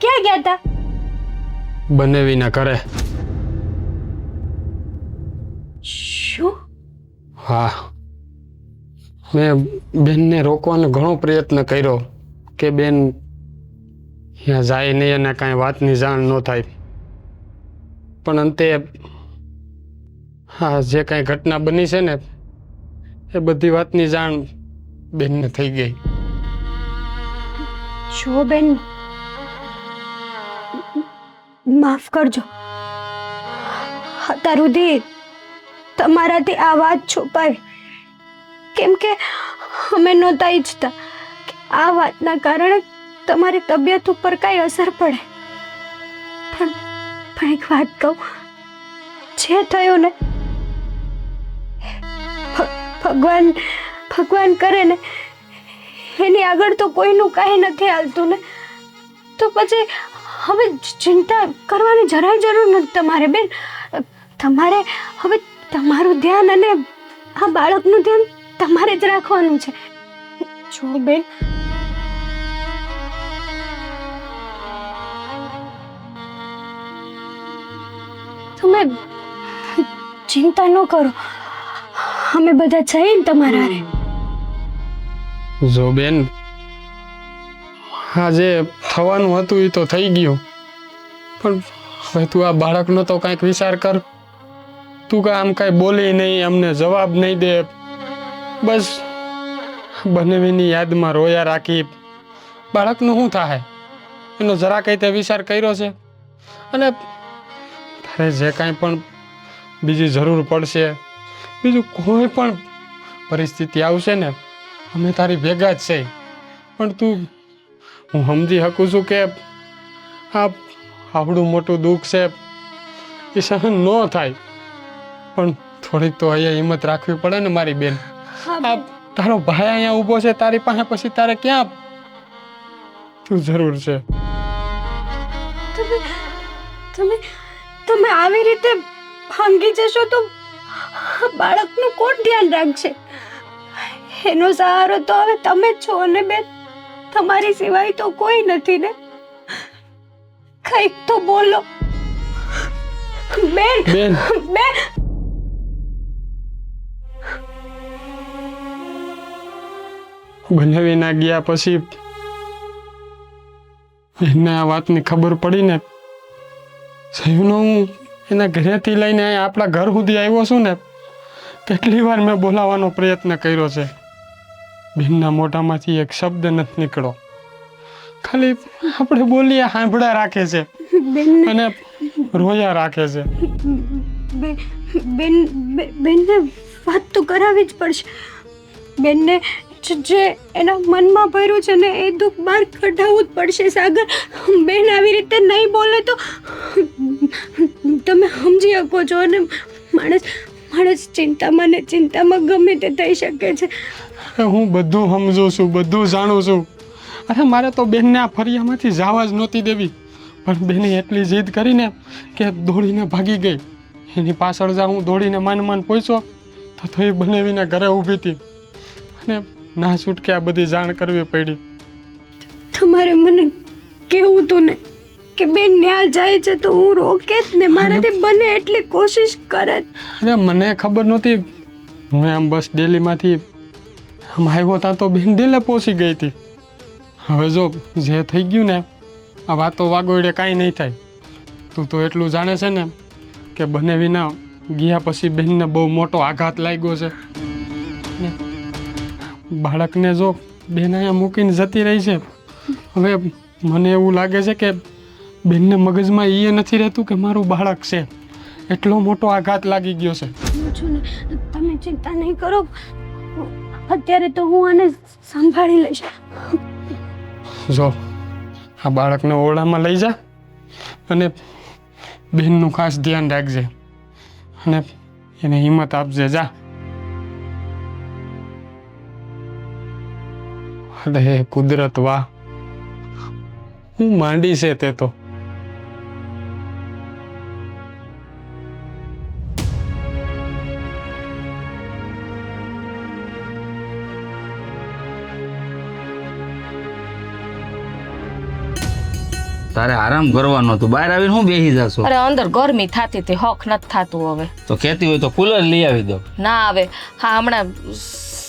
ક્યાં ગયા હતા? બનેવીના ઘરે. શું? હા, મેં બેનને રોકવાનો ઘણો પ્રયત્ન કર્યો કે બેન ત્યાં જાય નહીં અને કાંઈ વાતની જાણ ન થાય, પણ અંતે હા જે કાંઈ ઘટના બની છે ને એ બધી વાતની જાણ બેનને થઈ ગઈ. જો બેન, માફ કરજો. અત્યાર સુધી તમારાથી આ વાત છુપાવી, કેમ કે અમે નહોતા ઈચ્છતા કે આ વાતના કારણે તમારી તબિયત ઉપર કાંઈ અસર પડે. પણ એક વાત કહું, જે થયું ને ભગવાન કરે ને એની આગળ તો કોઈનું કાંઈ નથી હાલતું ને, તો પછી હવે ચિંતા કરવાની જરાય જરૂર નથી તમારે બેન. તમારે હવે તમારું ધ્યાન અને આ બાળકનું ધ્યાન તમારે જ રાખવાનું છે. જો બેન, તમે ચિંતા ન કરો, અમે બધા જઈએ ને તમારા હારે. જો બેન, હા જે થવાનું હતું એ તો થઈ ગયું, પણ હવે તું આ બાળકનો તો કાંઈક વિચાર કર. તું કાંઈ આમ કાંઈ બોલી નહીં, અમને જવાબ નહીં દે, બસ બનેવીની યાદમાં રોયા રાખી. બાળકનું શું થાય એનો જરા કંઈ તે વિચાર કર્યો છે? અને તારે જે કાંઈ પણ બીજી જરૂર પડશે, બીજું કોઈ પણ પરિસ્થિતિ આવશે ને, અમે તારી ભેગા જ છે. પણ તું, હું સમજી શકું છું કે આ આવડું મોટું દુઃખ છે એ સહન ન થાય, પણ થોડીક તો અહીંયા હિંમત રાખવી પડે ને મારી બેન. આ તારો ભાઈ અહીંયા ઊભો છે તારી પાસે, પછી તારે ક્યાં તું જરૂર છે? તમે આવી રીતે ભાંગી જશો તો બાળકનું કોણ ધ્યાન રાખશે? એનો સહારો તો હવે તમે જ છો ને બેન, તમારી સિવાય તો કોઈ નથી ને. કંઈક તો બોલો બેન. બેન, બેન, બનાવી ના ગયા પછી એને આ વાતની ખબર પડી ને, સયુનો હું એના ઘરેથી લઈને અહીંયા આપણા ઘર સુધી આવ્યો છું ને, કેટલી વાર મેં બોલાવવાનો પ્રયત્ન કર્યો છે. બેનના મોઢામાંથી એક શબ્દ નથી નીકળ્યો, ખાલી આપણે બોલીએ સાંભળ્યા રાખે છે અને રોયા રાખે છે. બેનને વાત તો કરાવવી જ પડશે. બેનને જે એના મનમાં ભર્યું છે ને એ દુઃખ બહાર કઢાવવું જ પડશે. સાગર, બેન આવી રીતે નહીં બોલે તો તમે સમજી શકો છો, અને માણસ ચિંતામાં ને ચિંતામાં ગમે તે થઈ શકે છે. હું બધું સમજું છું, બધું જાણું છું. અરે મારે તો બેનને આ ફરિયામાંથી જવા જ નહોતી દેવી, પણ બેને એટલી જીદ કરીને કે દોડીને ભાગી ગઈ. એની પાછળ જા હું દોડીને માન પહોંચ્યો તો એ બનેવીને ઘરે ઊભી હતી, અને ના છૂટકે આ બધી જાણ કરવી પડી. તમારે મને કેવું હતું ને કે બેન ન્યા જાય છે તો હું રોકે જ ને, મારાથી બને એટલી કોશિશ કરે. અરે મને ખબર નહોતી હું આમ બસ ડેલીમાંથી આમ આવ્યો ત્યાં તો બેન ડેલે પહોંચી ગઈ હતી. હવે જો જે થઈ ગયું ને આ વાતો વાગોડે કાંઈ નહીં થાય. તું તો એટલું જાણે છે ને કે બને વિના ગયા પછી બહેનને બહુ મોટો આઘાત લાગ્યો છે ને બાળકને જો બેન અહીંયા મૂકીને જતી રહી છે. હવે મને એવું લાગે છે કે બેનને મગજમાં એ નથી રહેતું કે મારું બાળક છે. એટલો મોટો આઘાત લાગી ગયો છે. હું છું ને, તમે ચિંતા નહીં કરો. અત્યારે તો હું આને સંભાળી લઈશ. જો આ બાળકને ઓરડામાં લઈ જા અને બહેનનું ખાસ ધ્યાન રાખજે અને એને હિંમત આપજે. જા. અરે કુદરત વાહ, હું માંડી છે તે તો. તારે આરામ કરવાનો હતું, બહાર આવીને હું બેસી જાશો? અરે અંદર ગરમી થતી હતી, હક નથી થતું. હવે તો કહેતી હોય તો કુલર લઈ આવી દો. ના આવે. હા, હમણાં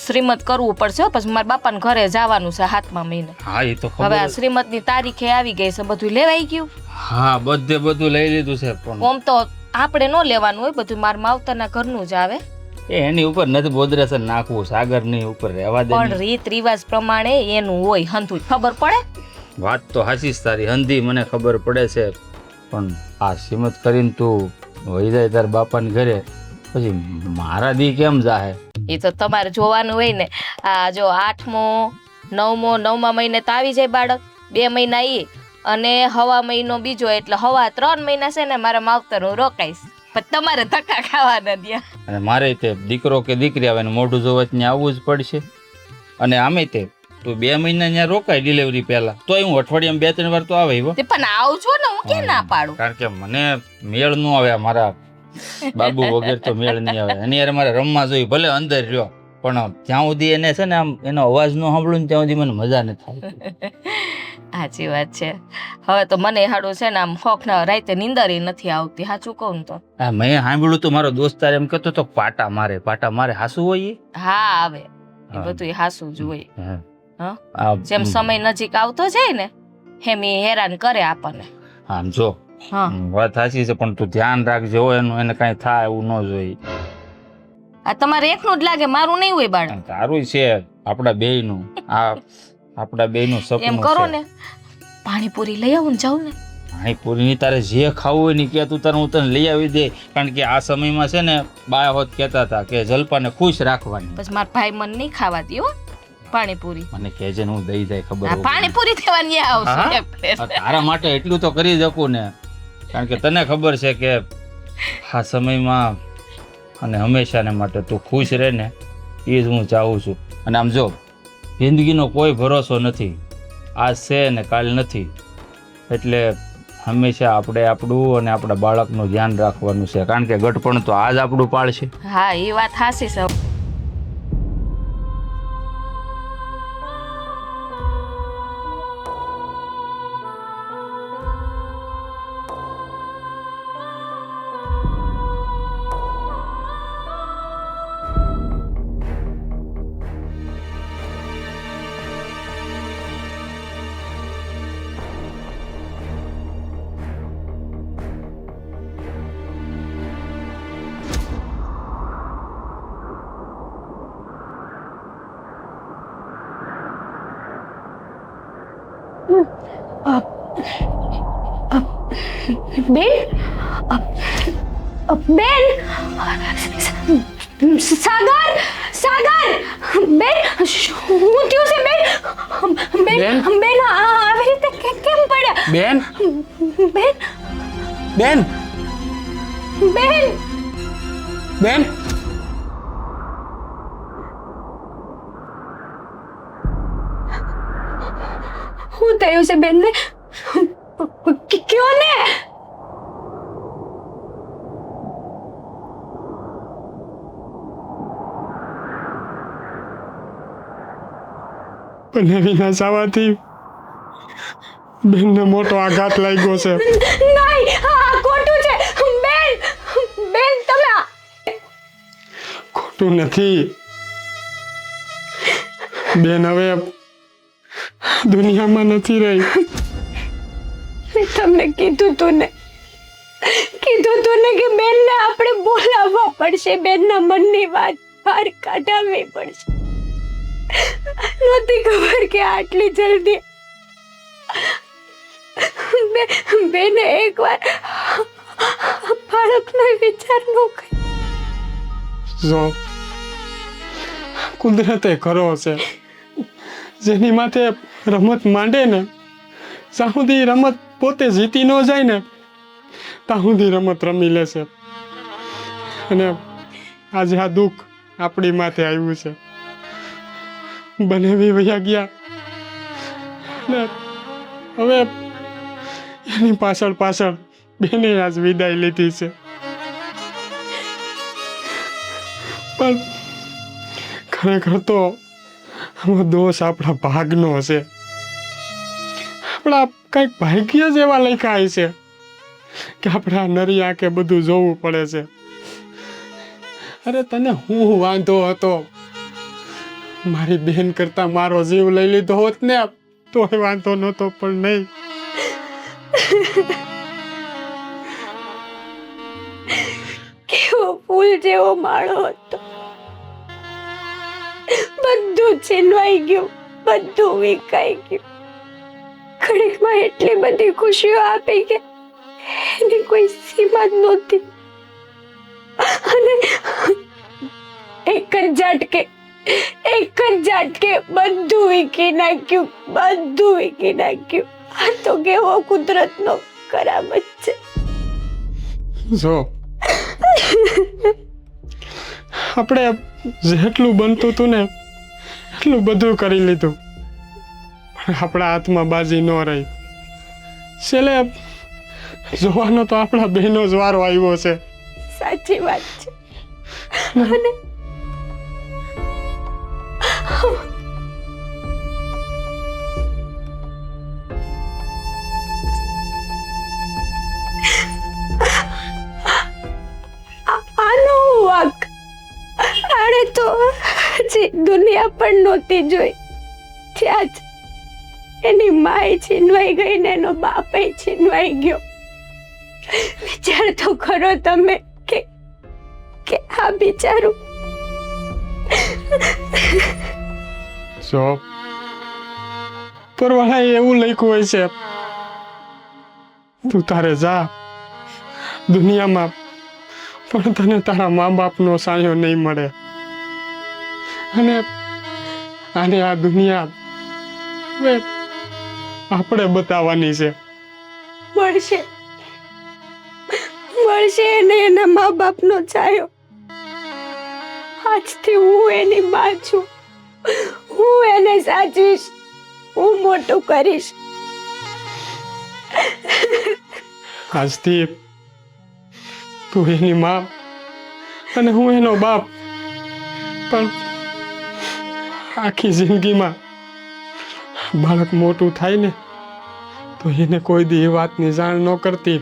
શ્રીમત કરવું પડશે હો, પછી મારા બાપાને ઘરે જવાનું છે 7મા મહિને. હા એ તો હવે આ શ્રીમતની તારીખે આવી ગઈ છે, બધું લેવાઈ ગયું. હા બધું લઈ લીધું છે પણ ઓમ તો આપણે ન લેવાનું હોય, બધું મારા માવતરના ઘરનું જ આવે. એની ઉપર નથી બોદરેશન નાખવું, સાગરની ઉપર રહેવા દે. પણ રીત રિવાજ પ્રમાણે એનું હોય. હંધું ખબર પડે. વાત તો હાચી જ તારી, હંધી મને ખબર પડે છે, પણ આ શ્રીમત કરીને તું વહી જાય તાર બાપાને ઘરે, પછી મારા દી કેમ જાહે? એ તો તમારે જોવાનું હોય ને. આ જો 8મો 9મા મહિને તો આવી જાય બાળક, 2 મહિના એ અને હવા મહિનો બીજો, એટલે હવા 3 મહિના છે ને મારા માવતર હું રોકાઈશ. પણ તમારે ધક્કા ખાવાના ત્યાં. અને મારે તે દીકરો કે દીકરી આવે ને મોઢું જોવા ત્યાં આવવું જ પડશે. અને આમે તે તું 2 મહિના ત્યાં રોકાય ડિલિવરી પહેલા, તોય હું અઠવાડિયામાં 2-3 વાર તો આવે. પણ આવજો ને, હું ક્યાં ના પાડું. કારણ કે મને મેળ ન આવે, મારા બાબુ વગેરે તો મેળ નહીં આવે. એની યાર મારે રમવા જોઈએ, ભલે અંદર રહ્યો પણ ત્યાં સુધી એને છે ને આમ એનો અવાજ ન સાંભળું ને ત્યાં સુધી મને મજા નથી થાય. સાચી વાત છે. હવે તો મને હાડું છે ને આમ હોક ના રાતે નીંદર નથી આવતી. સાચું કહું તો હા, મેં સાંભળ્યું તો મારો દોસ્તાર એમ કહેતો તો પાટા મારે હાસું હોય એ? હા આવે, એ બધું હાસું જ હોય. હા. હા, જેમ સમય નજીક આવતો જાય ને એમ એ હેરાન કરે આપણને. આમ જો હા, વાત સાચી છે, પણ તું ધ્યાન રાખજે હો, એનું એને કાંઈ થાય એવું ન જોઈએ. આ તમારે એકનું જ લાગે, મારું નહીં હોય બાળક. તારું છે, આપણા બેયનું. આ આપણા બેયનું સપનું છે. એમ કરો ને, પાણીપુરી લઈ આવું ને જાઉં ને. પાણીપુરી તારે જે ખાવું હોય ને કે તું તારે હું તને લઈ આવી દે. કારણ કે આ સમયમાં છે ને બાયા હોત કહેતા હતા કે જલપાને ખુશ રાખવાની. પછી મારા ભાઈ મને નહીં ખાવા દે હો પાણીપુરી. મને કહેજે ને હું દઈ જાય ખબર આ હોય. પાણીપુરી દેવાની આવશે. હા, તારા માટે એટલું તો કરી શકું ને, કારણ કે તને ખબર છે કે આ સમયમાં અને હંમેશાને માટે તું ખુશ રહે ને, એ જ હું ચાહું છું. અને આમ જો જિંદગીનો કોઈ ભરોસો નથી, આજ છે ને કાલ નથી, એટલે હંમેશા આપણે આપણું અને આપણા બાળકનું ધ્યાન રાખવાનું છે. કારણ કે ગટપણ તો આજ આપણું પાળશે. હા, એ વાત સાચી છે. બેન, બેન, સાગર, બેન, શું થયું છે બેન? બેન આવી રીતે કેમ પડ્યા? બેન બેન, બેન બેન, બેન શું થયું છે બેનને? કયો ને. અને વિના જવાથી બેનને મોટો આઘાત લાગ્યો છે. નહીં, આ ખોટું છે બેન. બેન તમે તું નથી. બેન હવે દુનિયામાં નથી રહી. મેં તમને કીધું તું ને કે બેનને આપણે બોલાવવા પડશે, બેનના મનની વાત બહાર કાઢાવવી પડશે. નહોતી ખબર કે આટલી જલ્દી બેને એકવાર બાળકનો વિચાર ન કર્યો. જો કુદરતે કરો છે, જેની માથે રમત માંડે ને જ્યાં સુધી રમત પોતે જીતી ન જાય ને ત્યાં સુધી રમત રમી લેશે. અને આજે આ દુઃખ આપણી માથે આવ્યું છે. બનેવી વયા ગયા ને હવે એની પાછળ બેને આજ વિદાય લીધી છે. પણ ખરેખર તો આનો દોષ આપણા ભાગનો હશે. આપણા કંઈક ભાગ્ય જ એવા લખાય છે કે આપણા નરી આંખે બધું જોવું પડે છે. અરે તને હું વાંધો હતો? મારી બેન કરતા મારો જીવ લઈ લીધો હોત ને તોય વાંધો નહોતો, પણ નહીં. કેવો ફૂલ જેવો માળો હતો, બધું છીનવાઈ ગયું, બધું વિકાઈ ગયું. ઘડીકમાં એટલી બધી ખુશીઓ આપી કે એની કોઈ સીમા જ નહોતી. અને એક જ ઝાટકે બધું વીકી નાખ્યું. આ તો કેવો કુદરતનો કરામત છે. જો આપણે જેટલું બનતું હતું ને એટલું બધું કરી લીધું, પણ આપણા હાથમાં બાજી ન રહી. છેલ્લે જોવાનો તો આપણા બહેનો જ વારો આવ્યો છે. સાચી વાત છે. અને આનો વાક આણે તો હજી દુનિયા પણ નહોતી જોઈ ત્યાં જ એની માય છીનવાઈ ગઈ ને એનો બાપે છીનવાઈ ગયો. વિચાર તો કરો તમે કે આ બિચારું. જો પરવાળાએ એવું લખ્યું હોય છે, તું તારે જા દુનિયામાં, પણ તને તારા મા બાપનો સાયો નહીં મળે. અને આ દુનિયા હવે આપણે બતાવવાની છે. મળશે એને એના મા બાપનો છાયો. આજથી હું એની માં છું. હું એને સાચવીશ, હું મોટું કરીશ. આજથી તું એની માં અને હું એનો બાપ. પણ આખી જિંદગીમાં બાળક મોટું થાય ને તો એને કોઈ દી એ વાતની જાણ ન કરતી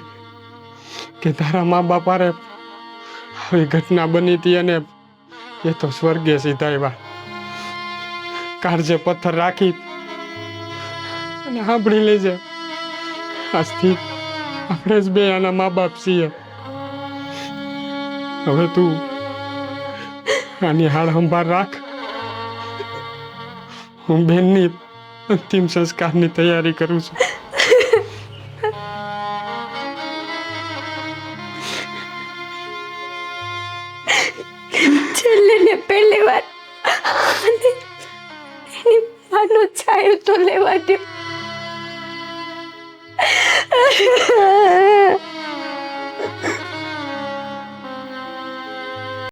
કે તારા મા બાપ હારે આવી ઘટના બની હતી અને એ તો સ્વર્ગે સીધા આવ્યા. કાળજે પથ્થર રાખી અને સાંભળી લેજે, આજથી આપણે જ બે આના મા બાપ છીએ. હવે તું આની હાડ સંભાળ રાખ. હું બેનની અંતિમ સંસ્કારની તૈયારી કરું છું. છેલ્લે ને પહેલી વાર એની માનો છાયો તો લેવા દો.